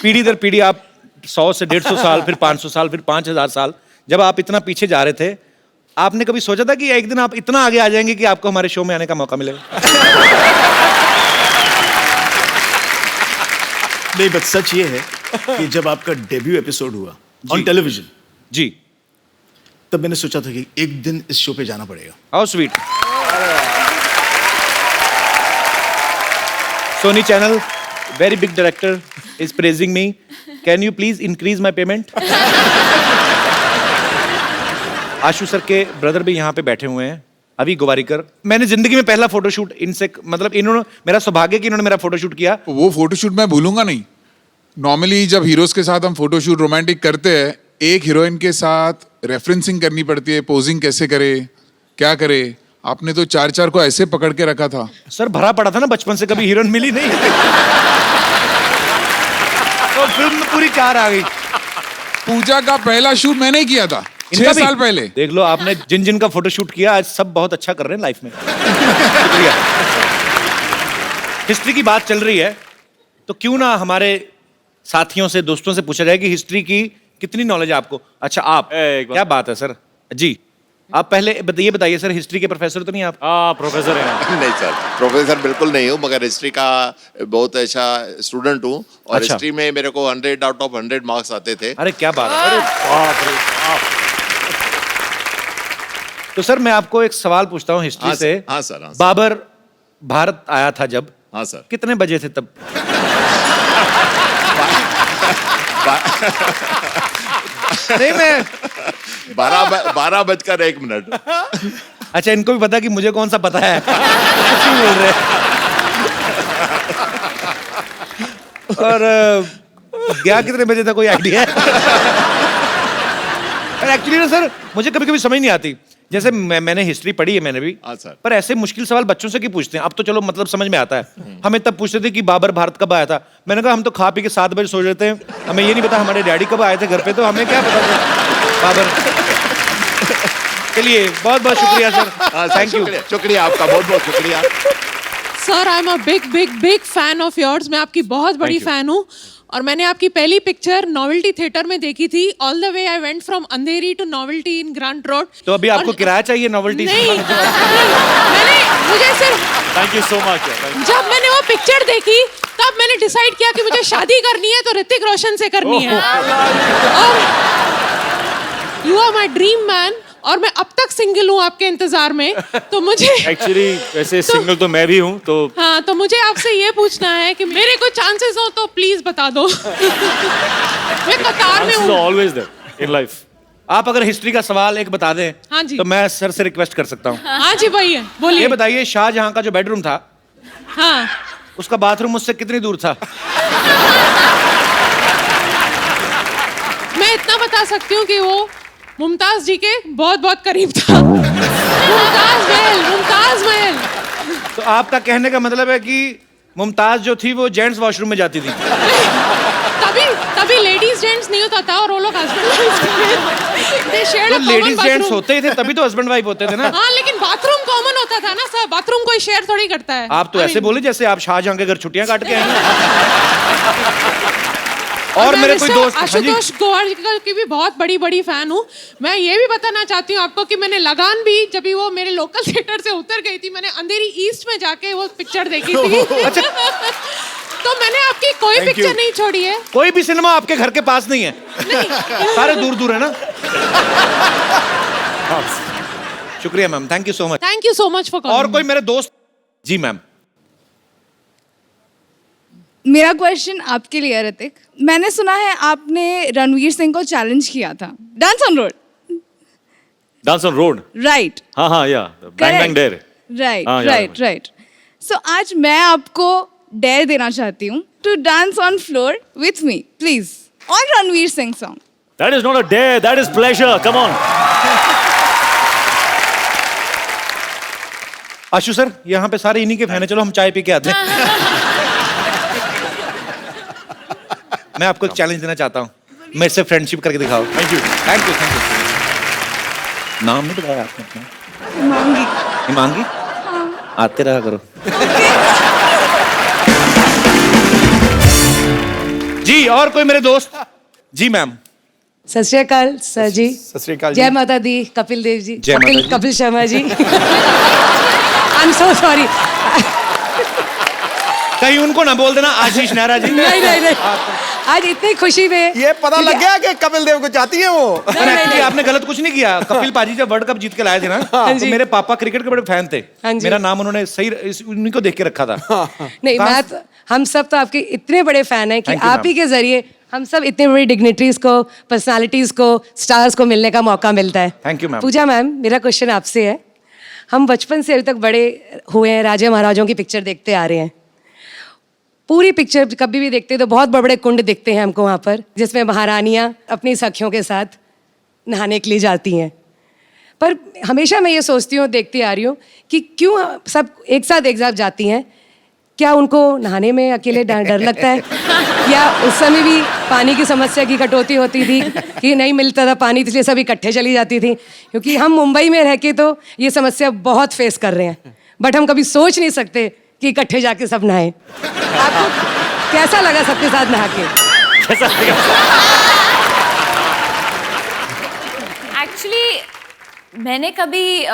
पीढ़ी दर पीढ़ी, आप 100 से 150 साल, फिर 500 साल, फिर 5000 साल, जब आप इतना पीछे जा रहे थे, आपने कभी सोचा था कि एक दिन आप इतना आगे आ जाएंगे कि आपको हमारे शो में आने का मौका मिलेगा? नहीं, बस सच ये है कि जब आपका डेब्यू एपिसोड हुआ ऑन टेलीविजन जी, तब मैंने सोचा था कि एक दिन इस शो पे जाना पड़ेगा। How sweet. Sony channel, very big director is praising me, can you please increase my payment? Ashu sir के ब्रदर भी यहाँ पे बैठे हुए हैं, अभी गोवारिकर। मैंने जिंदगी में पहला फोटोशूट इनसे, मतलब इन्होंने, मेरा सौभाग्य कि इन्होंने मेरा फोटोशूट किया। वो फोटोशूट मैं भूलूंगा नहीं। नॉर्मली जब हीरोज के साथ हम फोटोशूट रोमांटिक करते हैं, एक हीरोइन के साथ रेफरेंसिंग करनी पड़ती है, पोजिंग कैसे करे, क्या करे। आपने तो 4-4 को ऐसे पकड़ के रखा था। सर, भरा पड़ा था ना बचपन से, कभी हीरोइन मिली नहीं। तो फिल्म में पूरी 4 आ गई। पूजा का पहला शूट मैंने ही किया था 6 साल पहले। देख लो, आपने जिन जिन का फोटोशूट किया, आज सब बहुत अच्छा कर रहे हैं लाइफ में। शुक्रिया। हिस्ट्री की बात चल रही है, तो क्यों ना हमारे साथियों से, दोस्तों से पूछा जाए कि हिस्ट्री की कितनी नॉलेज है आपको। अच्छा, आप, क्या बात है सर जी। आप पहले ये बताइए सर, हिस्ट्री के प्रोफेसर तो नहीं आप? प्रोफेसर है। नहीं सर, प्रोफेसर बिल्कुल नहीं हूँ, मगर हिस्ट्री का बहुत अच्छा स्टूडेंट हूँ और अच्छा। हिस्ट्री में मेरे को 100 आउट ऑफ 100 मार्क्स आते थे। अरे क्या बात है, अरे बाप रे बाप। तो सर मैं आपको एक सवाल पूछता हूँ हिस्ट्री हाँ से। हाँ सर, हाँ सर। बाबर भारत आया था जब, हाँ सर। कितने बजे थे तब? नहीं मैं 12:01। अच्छा, इनको भी पता कि मुझे कौन सा पता है। कुछ नहीं बोल रहे। और गया कितने बजे था, कोई आइडिया है? एक्चुअली ना सर, मुझे कभी कभी समझ नहीं आती। जैसे मैंने हिस्ट्री पढ़ी है, मैंने भी। हाँ सर। पर ऐसे मुश्किल सवाल बच्चों से क्यों पूछते हैं? अब तो चलो मतलब समझ में आता है। हमें तब पूछते थे कि बाबर भारत कब आया था। मैंने कहा हम तो खा पी के 7 बजे सो जाते हैं, हमें ये नहीं पता हमारे डैडी कब आए थे घर पे, तो हमें क्या पता था बाबर। चलिए बहुत बहुत शुक्रिया सर, थैंक यू। शुक्रिया आपका, बहुत बहुत शुक्रिया। Sir I am a big fan of yours. मैं आपकी बहुत बड़ी फैन हूँ और मैंने आपकी पहली पिक्चर नोवेल्टी थिएटर में देखी थी। All the way I went from Andheri to Novelty in Grant Road. तो अभी आपको किराया चाहिए नोवेल्टी? नहीं, मैंने मुझे सिर्फ थैंक यू सो मच। जब मैंने वो पिक्चर देखी तब मैंने डिसाइड किया कि मुझे शादी करनी है तो ऋतिक रोशन से करनी है। और you are my dream man और मैं अब तक सिंगल हूँ आपके इंतजार में, तो मुझे एक्चुअली वैसे सिंगल तो मैं भी हूँ, तो हाँ, तो मुझे आपसे ये पूछना है कि मेरे कोई चांसेस हो तो प्लीज बता दो। मैं कतार में हूँ। Always there in life. आप अगर हिस्ट्री का सवाल एक बता दें हाँ जी। तो मैं सर से रिक्वेस्ट कर सकता हूँ। हाँ जी भैया बोलिए। ये बताइए, शाहजहां का जो बेडरूम था, हाँ, उसका बाथरूम मुझसे कितनी दूर था? मैं इतना बता सकती हूँ कि वो मुमताज जी के बहुत बहुत करीब था। मुमताज महल। तो आपका कहने का मतलब है कि मुमताज जो थी वो जेंट्स वॉशरूम में जाती थी? तभी लेडीज जेंट्स नहीं होता था और वो लोग हस्बैंड तो लेडीज जेंट्स होते ही थे, तभी तो हस्बैंड वाइफ होते थे ना। हाँ, लेकिन बाथरूम कॉमन होता था ना सर, बाथरूम कोई शेयर थोड़ी करता है। आप तो ऐसे बोले जैसे आप शाहजहां के घर छुट्टियां काट के आई हैं। और मेरे कोई दोस्त आशुतोष गोवारिकर की भी बहुत बड़ी फैन हूँ। मैं ये भी बताना चाहती हूँ आपको कि मैंने लगान भी, जब भी वो मेरे लोकल थिएटर से उतर गई थी, मैंने अंधेरी ईस्ट में जाके वो पिक्चर देखी थी। अच्छा। तो मैंने आपकी कोई पिक्चर नहीं छोड़ी है। कोई भी सिनेमा आपके घर के पास नहीं है? नहीं। सारे दूर दूर है ना। शुक्रिया ma'am, thank you so much. Thank you so much for calling. और कोई मेरे दोस्त? जी मैम। मेरा क्वेश्चन आपके लिए है ऋतिक। मैंने सुना है आपने रणवीर सिंह को चैलेंज किया था dance on road. Dance on road, right? हाँ हाँ, या बैंग बैंग डेयर। राइट हाँ, राइट राइट। सो आज मैं आपको डेयर देना चाहती हूँ to dance on floor with me please on Ranveer Singh song. That is not a dare, that is pleasure, come on. Ashu sir, यहाँ पे सारे इन्हीं के फैन है, चलो हम चाय पी के आते हैं। मैं आपको एक चैलेंज देना चाहता हूँ, मेरे से फ्रेंडशिप करके दिखाओ। Thank you thank you thank you. नाम नहीं बताया आपने अपना? हिमांगी। हिमांगी? आते रहा करो। जी, और कोई मेरे दोस्त? जी मैम। सत श्री अकाल सर जी। सत श्री अकाल जी। जय माता दी कपिल देव जी। जय माता दी। Kapil Sharma ji. I am so sorry. कहीं उनको ना बोल देना आशीष नेहरा जी। नहीं। आज इतनी खुशी में ये पता लग गया कि कपिल देव को चाहती है वो। एक्चुअली आपने गलत कुछ नहीं किया। कपिल पाजी जब वर्ल्ड कप जीत के लाए थे ना, तो मेरे पापा क्रिकेट के बड़े फैन थे। मेरा नाम उन्होंने सही उन्हीं को देख के रखा था। नहीं, मैं तो, हम सब तो आपके इतने बड़े फैन हैं कि Thank you, आप ही के जरिए हम सब इतने बड़ी डिग्निटरीज को, पर्सनालिटीज को, स्टार्स को मिलने का मौका मिलता है। Thank you ma'am. Puja ma'am, मेरा क्वेश्चन आपसे है। हम बचपन से अभी तक बड़े हुए हैं, राजे महाराजों की पिक्चर देखते आ रहे हैं। पूरी पिक्चर कभी भी देखते तो बहुत बड़े बड़े कुंड दिखते हैं हमको वहाँ पर, जिसमें महारानियाँ अपनी सखियों के साथ नहाने के लिए जाती हैं। पर हमेशा मैं ये सोचती हूँ, देखती आ रही हूँ कि क्यों सब एक साथ जाती हैं। क्या उनको नहाने में अकेले डर लगता है, या उस समय भी पानी की समस्या की कटौती होती थी कि नहीं मिलता था पानी, इसलिए सब इकट्ठे चली जाती थी? क्योंकि हम मुंबई में रह के तो ये समस्या बहुत फेस कर रहे हैं, बट हम कभी सोच नहीं सकते कि इकट्ठे जाके सब नहाएं। आपको कैसा लगा सबके साथ नहा के? कैसा लगा? एक्चुअली मैंने कभी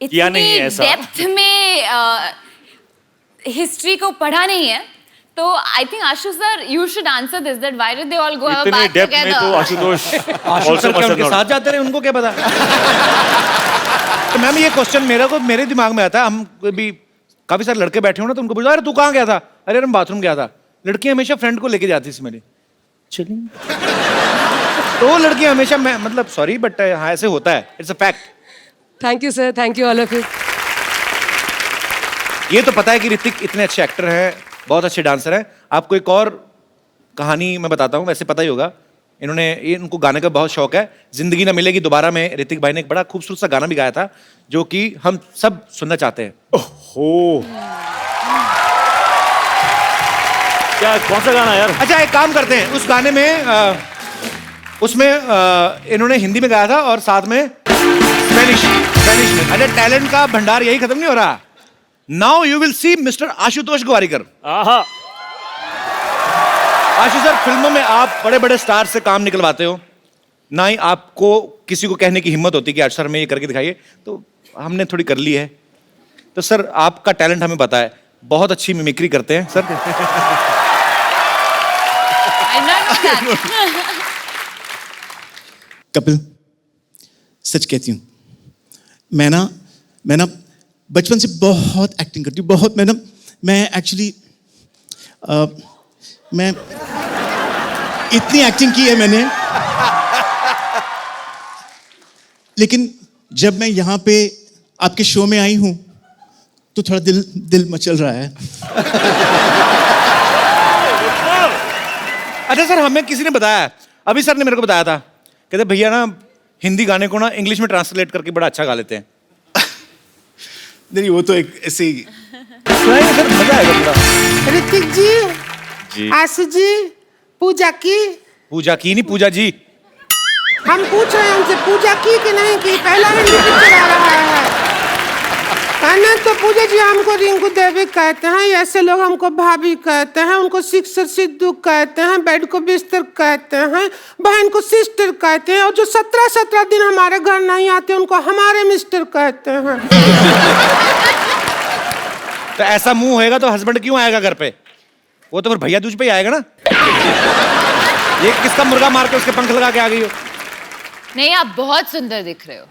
किया नहीं इतनी ऐसा। डेप्थ में हिस्ट्री को पढ़ा नहीं है, तो I think Ashu sir you should answer this, that why did they all go have a इतने बाथ डेप्थ में तो टुगेदर? आशुतोष आशु also सर क्या must have उनके not- साथ जाते रहे, उनको क्या पता। तो मैम ये क्वेश्चन मेरे दिमाग में आता है, हम भी काफी सारे लड़के बैठे हो ना, तो उनको पूछा अरे तू कहाँ गया था, अरे मैं बाथरूम गया था। लड़कियां हमेशा फ्रेंड को लेके जाती थी मेरे, चलिए तो लड़कियां हमेशा, मैं मतलब सॉरी बट हाँ ऐसे होता है, it's a fact. Thank you sir, thank you all of you. ये तो पता है कि ऋतिक इतने अच्छे एक्टर हैं, बहुत अच्छे डांसर हैं। आपको एक और कहानी मैं बताता हूँ, वैसे पता ही होगा, इनको गाने का बहुत शौक है। जिंदगी ना मिलेगी दोबारा में ऋतिक भाई ने एक बड़ा खूबसूरत सा गाना भी गाया था, जो कि हम सब सुनना चाहते हैं। ओहो, क्या कौन सा गाना यार? अच्छा एक काम करते हैं, उस गाने में उसमें इन्होंने हिंदी में गाया था और साथ में स्पेनिश में। अरे टैलेंट का भंडार यही खत्म नहीं हो रहा। Now you will see mister Ashutosh Gowariker. आहा, आशु सर, फिल्मों में आप बड़े बड़े स्टार से काम निकलवाते हो, ना ही आपको किसी को कहने की हिम्मत होती कि आज सर में ये करके दिखाइए, तो हमने थोड़ी कर ली है। तो सर आपका टैलेंट हमें पता है, बहुत अच्छी मिमिक्री करते हैं सर। कपिल, सच कहती हूँ, मैं ना बचपन से बहुत एक्टिंग करती हूँ, बहुत। मैं एक्चुअली मैं इतनी एक्टिंग की है मैंने, लेकिन जब मैं यहाँ पे आपके शो में आई हूँ तो थोड़ा दिल मचल रहा है। अच्छा सर, हमें किसी ने बताया, अभी सर ने मेरे को बताया था, कहते भैया ना हिंदी गाने को ना इंग्लिश में ट्रांसलेट करके बड़ा अच्छा गा लेते हैं। नहीं, वो तो एक ऐसे ही सर मजा आएगा पूरा। ऋतिक जी, आशु जी, पूजा की नहीं पूजा जी, हम पूछ रहे हैं उनसे पूजा की कि नहीं की, पहला हिंदी पिक्चर आ रहा है। कहना तो पूजा जी हमको रिंकू देवी कहते हैं, ऐसे लोग हमको भाभी कहते हैं, उनको सिक्सर सिद्धू कहते हैं, बेड को बिस्तर कहते हैं, बहन को सिस्टर कहते हैं, और जो 17 दिन हमारे घर नहीं आते उनको हमारे मिस्टर कहते हैं। तो ऐसा मुंह होएगा तो हस्बैंड क्यों आएगा घर पे? वो तो फिर भैया दूज पे ही आएगा ना। ये किसका मुर्गा मार के उसके पंख लगा के आ गई हो? नहीं, आप बहुत सुंदर दिख रहे हो।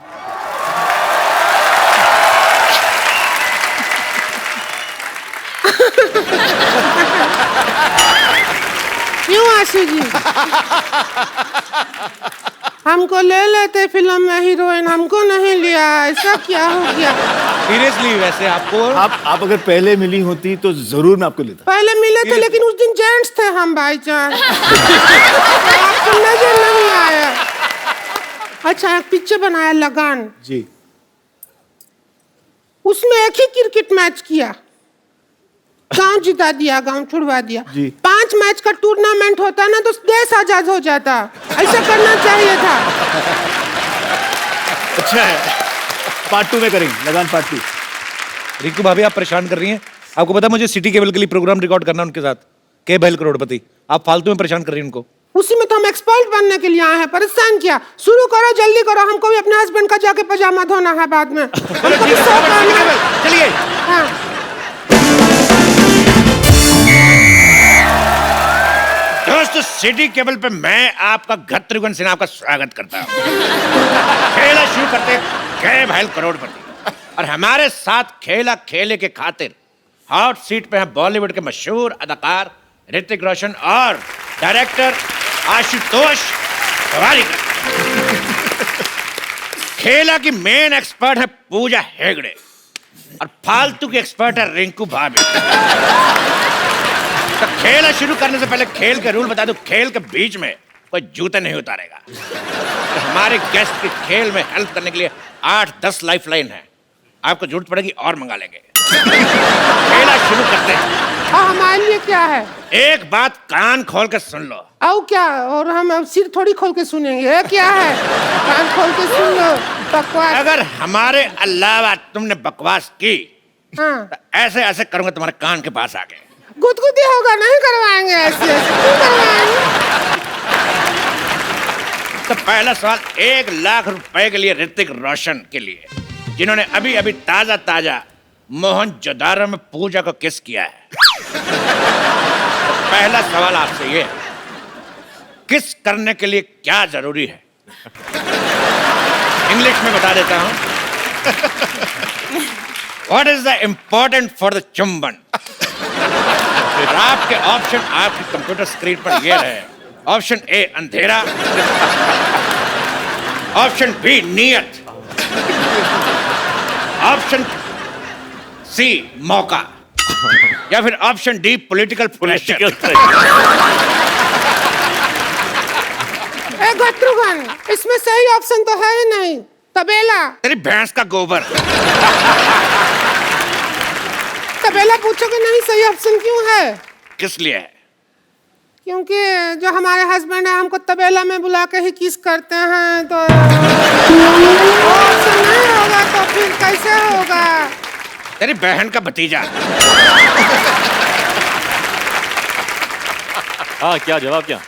क्यों आशु जी? हमको ले लेते फिल्म में हीरोइन, हमको नहीं लिया, ऐसा क्या हो गया? सीरियसली वैसे आपको आप अगर पहले मिली होती तो जरूर मैं आपको लेता। पहले मिले थे लेकिन उस दिन जेंट्स थे हम भाईजान। आपको नजर नहीं आया। अच्छा, एक पिक्चर बनाया लगान जी, उसमें एक ही क्रिकेट मैच किया, गांव जिता दिया, गांव छुड़वा दिया। जी। 5 मैच का टूर्नामेंट होता ना तो देश आजाद हो जाता, ऐसा करना चाहिए था। अच्छा है, पार्ट 2 में करेंगे, लगान पार्ट 2। रिंकू भाभी आप परेशान कर रही हैं। आपको पता है मुझे सिटी केबल के लिए प्रोग्राम रिकॉर्ड करना उनके साथ, के बहल करोड़पति। आप फालतू में परेशान कर रही हैं उनको। उसी में तो हम एक्सपर्ट बनने के लिए आए हैं, परेशान किया। शुरू करो, जल्दी करो, हमको भी अपने हस्बैंड का जाके पजामा धोना है बाद में। हमको भी शौक है। चलिए। हाँ। दोस्तों, सिटी केबल पे मैं आपका घर त्रिगुण सिन्हा आपका स्वागत करता हूँ। खेला शुरू करते के बहल करोड़पति, और हमारे साथ खेला खेले के खातिर हॉट सीट पे हैं बॉलीवुड के मशहूर अदाकार ऋतिक रोशन और डायरेक्टर आशुतोष गोवारिकर। खेला की मेन एक्सपर्ट है पूजा हेगड़े और फालतू की एक्सपर्ट है रिंकू भाभी। तो खेल शुरू करने से पहले खेल के रूल बता दूं, खेल के बीच में कोई जूते नहीं उतारेगा। तो हमारे गेस्ट की खेल में हेल्प करने के लिए 8-10 लाइफलाइन है, आपको जरूरत पड़ेगी और मंगा लेंगे। खेला शुरू करते हैं। हाँ, हमारे लिए क्या है? एक बात कान खोल के सुन लो। आओ क्या? और हम अब सिर थोड़ी खोल के सुनेंगे, क्या है? कान खोल के सुन लो। बकवास। अगर हमारे अलावा तुमने बकवास की, हाँ, तो ऐसे ऐसे करूंगा तुम्हारे कान के पास आके। गुदगुदी होगा, नहीं करवाएंगे ऐसे। क्यों करवाएंगे? तो पहला सवाल 1 लाख रुपए के लिए ऋतिक रोशन के लिए, जिन्होंने अभी अभी ताजा ताजा मोहनजोदारो में पूजा को किस किया है। तो पहला सवाल आपसे ये है, किस करने के लिए क्या जरूरी है? इंग्लिश में बता देता हूं। What is the important for the चुंबन? और आपके ऑप्शन आपकी कंप्यूटर स्क्रीन पर ये रहे। ऑप्शन ए अंधेरा, ऑप्शन बी नियत, ऑप्शन सी मौका, या फिर option D political pressure. Shatrughan, इसमें सही ऑप्शन तो है ही नहीं। तबेला। तेरी भैंस का गोबर। तबेला पूछोगे नहीं, सही ऑप्शन क्यों है? किस लिए है? क्योंकि जो हमारे हस्बैंड है हमको तबेला में बुला के ही किस करते हैं, तो ऑप्शन नहीं होगा तो फिर कैसे होगा? तेरी बहन का भतीजा। हाँ, क्या जवाब क्या?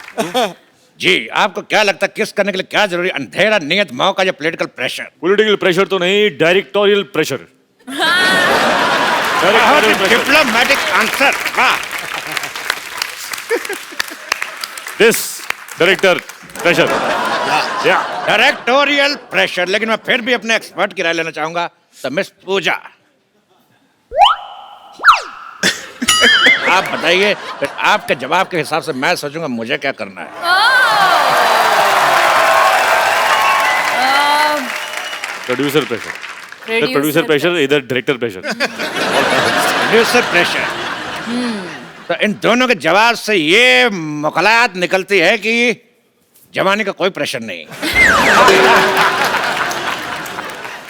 जी, आपको क्या लगता है किस करने के लिए क्या जरूरी? अंधेरा, नियत, मौका या पॉलिटिकल प्रेशर? पॉलिटिकल प्रेशर तो नहीं, डायरेक्टोरियल प्रेशर। Diplomatic answer. वाह। This director pressure. Directorial pressure. लेकिन मैं फिर भी अपने एक्सपर्ट की राय लेना चाहूंगा। तो मिस पूजा, आप बताइए, फिर आपके जवाब के हिसाब से मैं सोचूंगा मुझे क्या करना है। Producer pressure. प्रोड्यूसर प्रेशर, इधर डायरेक्टर प्रेशर। Producer pressure. तो इन दोनों के जवाब से ये मुखलात निकलती है कि जवानी का कोई प्रेशर नहीं।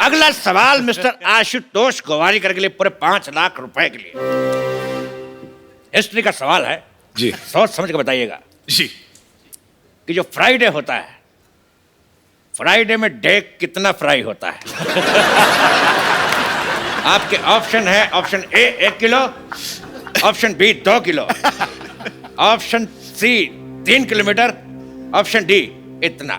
अगला सवाल मिस्टर आशुतोष गोवारीकर के लिए, पूरे 5 लाख रुपए के लिए। हिस्ट्री का सवाल है जी, सोच समझ के बताइएगा जी। कि जो फ्राइडे होता है, फ्राइडे में डे कितना फ्राई होता है? आपके ऑप्शन है, option A 1 kilo, option B 2 kilo, option C 3 kilometre, option D इतना।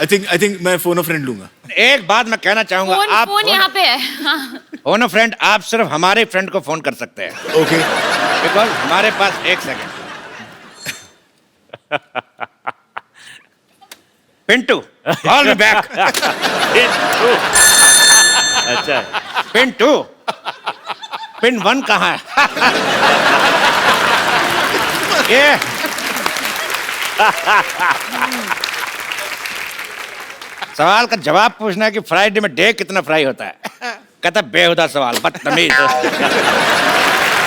आई थिंक मैं फोन ऑफ फ्रेंड लूंगा। एक बात मैं कहना चाहूंगा, आप फोन यहाँ पे है। फोन ऑफ फ्रेंड आप सिर्फ हमारे फ्रेंड को फोन कर सकते हैं। ओके। बिकॉज हमारे पास 1 second. Pintu, call me back. अच्छा, पिंटू, पिन 1 कहाँ है? ये सवाल का जवाब पूछना है कि फ्राइडे में डे कितना फ्राई होता है। कहता बेहुदा सवाल, बदतमीज।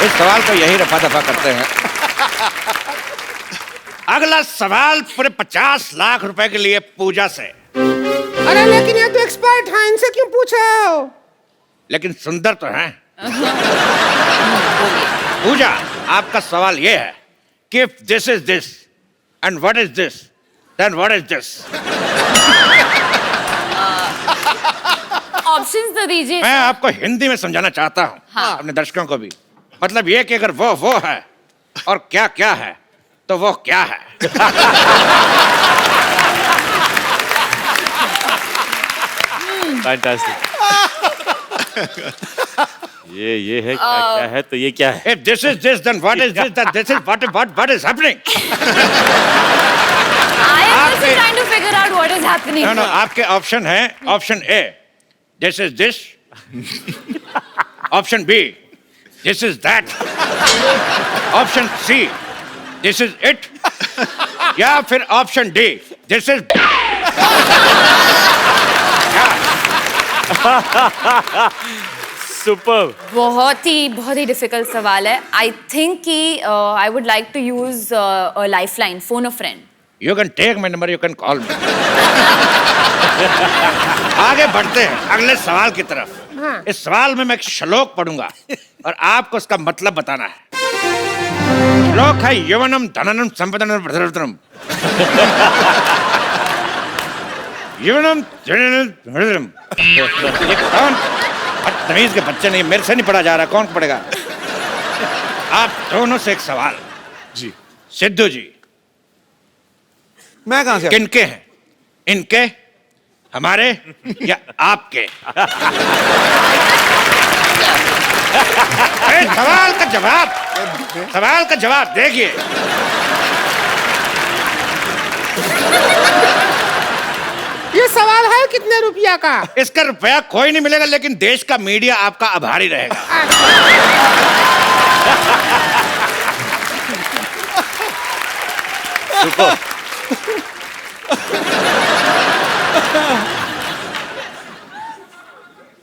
इस सवाल को यही रफा दफा करते हैं। अगला सवाल पूरे 50 लाख रुपए के लिए पूजा से। अरे लेकिन ये तो एक्सपर्ट है, इनसे क्यों पूछ रहे हो? लेकिन सुंदर तो हैं। पूजा, आपका सवाल ये है कि if this is this and what is this, then what is this? Options तो दीजिए। मैं आपको हिंदी में समझाना चाहता हूँ, हाँ। अपने दर्शकों को भी। मतलब ये कि अगर वो है और क्या क्या है, तो वो क्या है? फैंटास्टिक। ये है क्या है, तो ये क्या है? If this is this, then what is this? Then this is what is happening? I am also trying to figure out what is happening. No, आपके ऑप्शन है, option A this is this, option B this is that, option C this is it, या फिर option D this is। Super. बहुत ही डिफिकल्ट सवाल है। आई थिंक कि I would like to use life line, phone a friend. You can take my number, you can call me. आगे बढ़ते हैं अगले सवाल की तरफ। हाँ। इस सवाल में मैं एक श्लोक पढ़ूंगा और आपको उसका मतलब बताना है। श्लोक है यवनम धननम संपदनम प्रधनम। यवनम धननम प्रधनम। ये कौन? बदतमीज के बच्चे नहीं, मेरे से नहीं पढ़ा जा रहा, कौन पढ़ेगा? आप दोनों से एक सवाल। जी। सिद्धू जी, मैं कहां से? किनके हैं? इनके, हमारे या आपके? सवाल का जवाब देखिए। ये सवाल है कितने रुपया का? इसका रुपया कोई नहीं मिलेगा, लेकिन देश का मीडिया आपका आभारी रहेगा। रुको।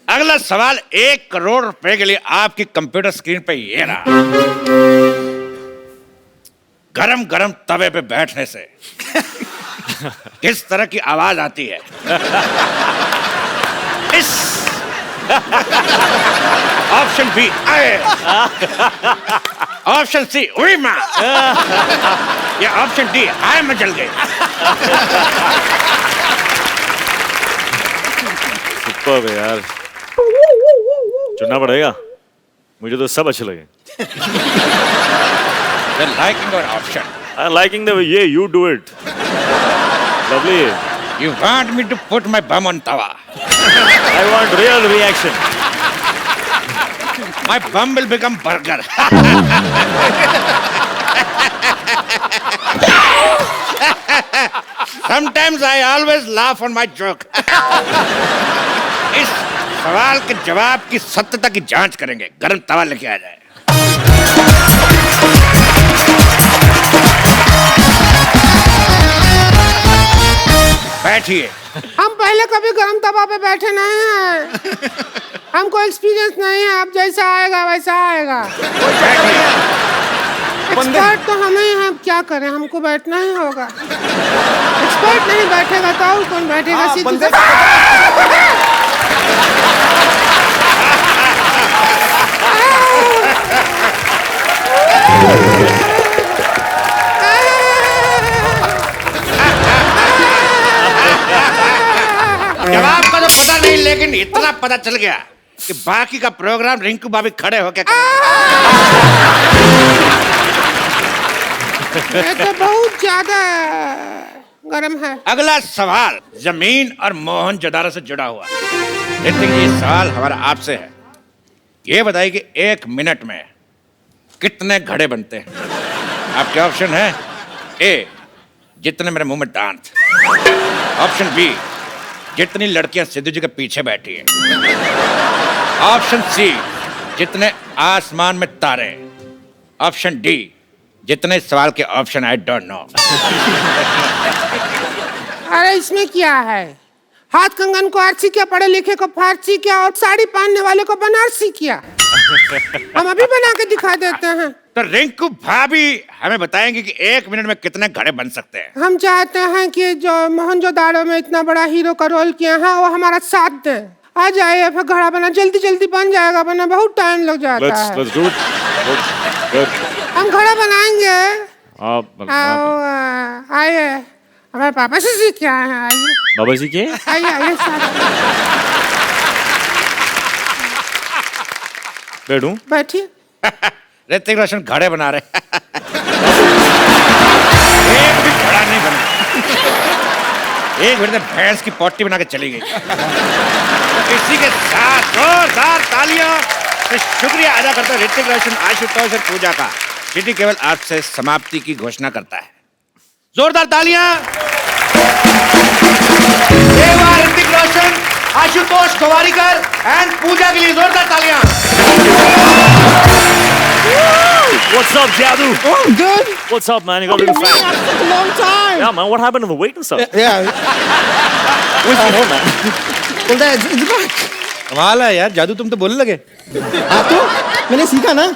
अगला सवाल 1 करोड़ रुपए के लिए आपकी कंप्यूटर स्क्रीन पे ये रहा। गरम गरम तवे पे बैठने से किस तरह की आवाज आती है? इस ऑप्शन बी आए, ऑप्शन सी उई मां, या ऑप्शन डी हाय मैं जल गई। सुपर है यार, चुनना पड़ेगा। मुझे तो सब अच्छे लगे। You're liking our option. I'm liking the way you do it. Lovely. You want me to put my bum on tawa? I want real reaction. My bum will become burger. Sometimes I always laugh on my joke. इस सवाल के जवाब की सत्यता की जांच करेंगे। गरम तवा लेके आ जाए। बैठिए। हम पहले कभी गरम तवा पे बैठे नहीं हैं। हमको एक्सपीरियंस नहीं है। अब जैसा आएगा वैसा आएगा। एक्सपर्ट तो हम ही हैं, क्या करें, हमको बैठना ही होगा। एक्सपर्ट नहीं बैठेगा तो और कौन बैठेगा? जवाब का तो पता नहीं, लेकिन इतना पता चल गया कि बाकी का प्रोग्राम रिंकू भाभी खड़े होके ये तो बहुत ज्यादा गरम है। अगला सवाल जमीन और मोहनजोदारो से जुड़ा हुआ। ऋतिक जी, सवाल हमारा आपसे है। ये बताइए कि 1 मिनट में कितने घड़े बनते हैं? आपके ऑप्शन है ए, जितने मेरे मुंह में दांत। ऑप्शन बी, जितनी लड़कियां सिद्धू जी के पीछे बैठी हैं। ऑप्शन सी, जितने आसमान में तारे। ऑप्शन डी, जितने सवाल के ऑप्शन आई डोंट नो। अरे इसमें क्या है? हाथ कंगन को आरसी किया, पढ़े लिखे को फारसी किया और साड़ी पहनने वाले को बनारसी किया। हम अभी बना के दिखा देते हैं। तो रिंकू भाभी हमें बताएंगे कि 1 मिनट में कितने घड़े बन सकते हैं। हम चाहते हैं कि जो मोहनजोदारो में इतना बड़ा हीरो का रोल किया है वो हमारा साथ दे। आ जाइए, फिर घड़ा बना जल्दी जल्दी बन जाएगा, वरना बहुत टाइम लग जाता है। Let's do it. हम घड़ा बनाएंगे। आप आइए, हमारे पापा से सीख के आए हैं। आइए बाबा जी के आइए आइए बैठूं? बैठिए। ऋतिक रोशन घड़े बना रहे। एक भी घड़ा नहीं बना। एक मिनट में भैंस की पोटी बना के चली गई। इसी के साथ जोरदार तालियां से शुक्रिया अदा करते हैं ऋतिक रोशन, आशुतोष और पूजा का। सिटी केवल आपसे समाप्ति की घोषणा करता है। जोरदार तालियां ऋतिक रोशन, आशुतोष गोवारीकर एंड पूजा के लिए। जोरदार तालियां। What's up, Jadu? Oh, good. What's up, man? You got a little fat. After such a long time. Yeah, man. What happened to the weight and stuff? Yeah. Where's the hole, man? Well, it's back. कमाल है यार, जादू तुम तो बोलने लगे। हाँ तो मैंने सीखा ना,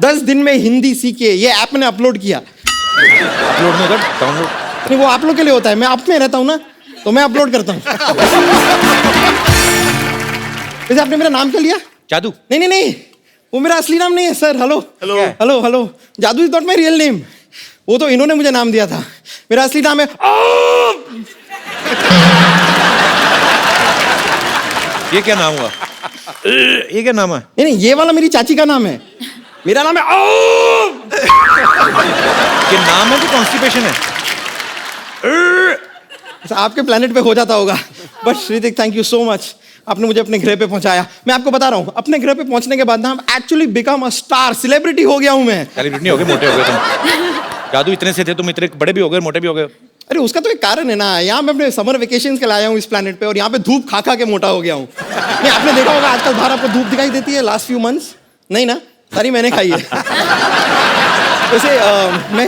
10 दिन में हिंदी सीखे। ये ऐप मैंने अपलोड किया। अपलोड नहीं कर, डाउनलोड। नहीं, वो आप लोग के लिए होता है। मैं आप में रहता हूँ ना, तो मैं अपलोड करता हूँ। वैसे आपने मेरा नाम क्या लिया? जादू। नहीं नहीं नहीं, वो मेरा असली नाम नहीं है सर। Hello hello hello hello, Jadoo is not my real name. वो तो इन्होंने मुझे नाम दिया था। मेरा असली नाम है ये क्या नाम हुआ? ये क्या नाम है? नहीं, ये वाला मेरी चाची का नाम है। मेरा नाम है ये नाम है कि कॉन्स्टिपेशन है? आपके प्लेनेट पे हो जाता होगा, but Hrithik thank you so much, आपने मुझे अपने ग्रह पे पहुंचाया। मैं आपको बता रहा हूँ, अपने ग्रह पे पहुंचने के बाद ना actually become a star, celebrity हो गया हूँ मैं। सेलिब्रिटी हो गए, मोटे हो गए तुम। जादू इतने से थे तुम, इतने बड़े भी हो गए, मोटे भी हो गए। अरे उसका तो एक कारण है ना, यहाँ मैं अपने समर वेकेशन के लिए आया हूँ इस प्लेनेट पे, और यहाँ पे धूप खा खा के मोटा हो गया हूँ। नहीं, आपने देखा होगा आजकल बाहर आपको धूप दिखाई देती है लास्ट फ्यू मंथ्स? नहीं ना, सारी मैंने खाई है। वैसे मैं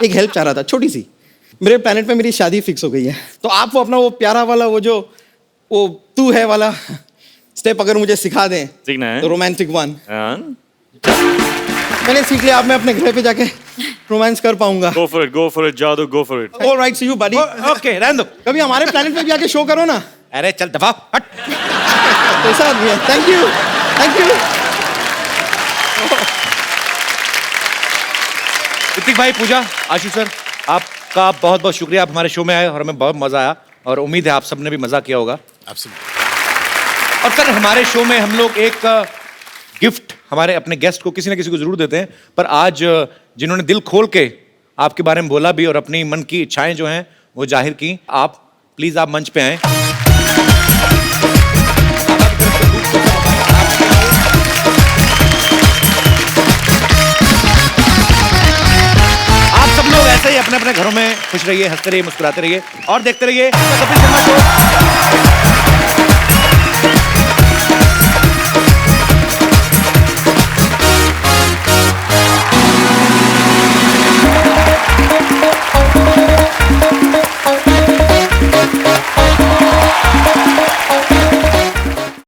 एक हेल्प चाह रहा था, छोटी सी। मेरे प्लेनेट पे मेरी शादी फिक्स हो गई है, तो आप वो अपना वो प्यारा वाला वो तू है वाला स्टेप अगर मुझे सिखा दें, सीखना है तो रोमांटिक वन। हाँ। मैंने सीख लिया, अब मैं अपने घर पे जाके रोमांस कर पाऊंगा। Go for it, जादू, go for it. All right, see you, buddy. Okay, रहने दो। कभी हमारे प्लेनेट पे भी आके शो करो ना। अरे चल दफा हट। कैसा आदमी है? Thank you, thank you. Hrithik भाई, पूजा, आशु सर, आपका बहुत बहुत शुक्रिया, आप हमारे शो में आए और हमें बहुत मजा आया, और उम्मीद है आप सबने भी मजा किया होगा। और सर, हमारे शो में हम लोग एक गिफ्ट हमारे अपने गेस्ट को किसी न किसी को जरूर देते हैं, पर आज जिन्होंने दिल खोल के आपके बारे में बोला भी और अपनी मन की इच्छाएं जो हैं वो जाहिर की, आप प्लीज आप मंच पे आए। आप सब लोग ऐसे ही अपने अपने घरों में खुश रहिए, हंसते रहिए, मुस्कुराते रहिए और देखते रहिए कपिल शर्मा शो।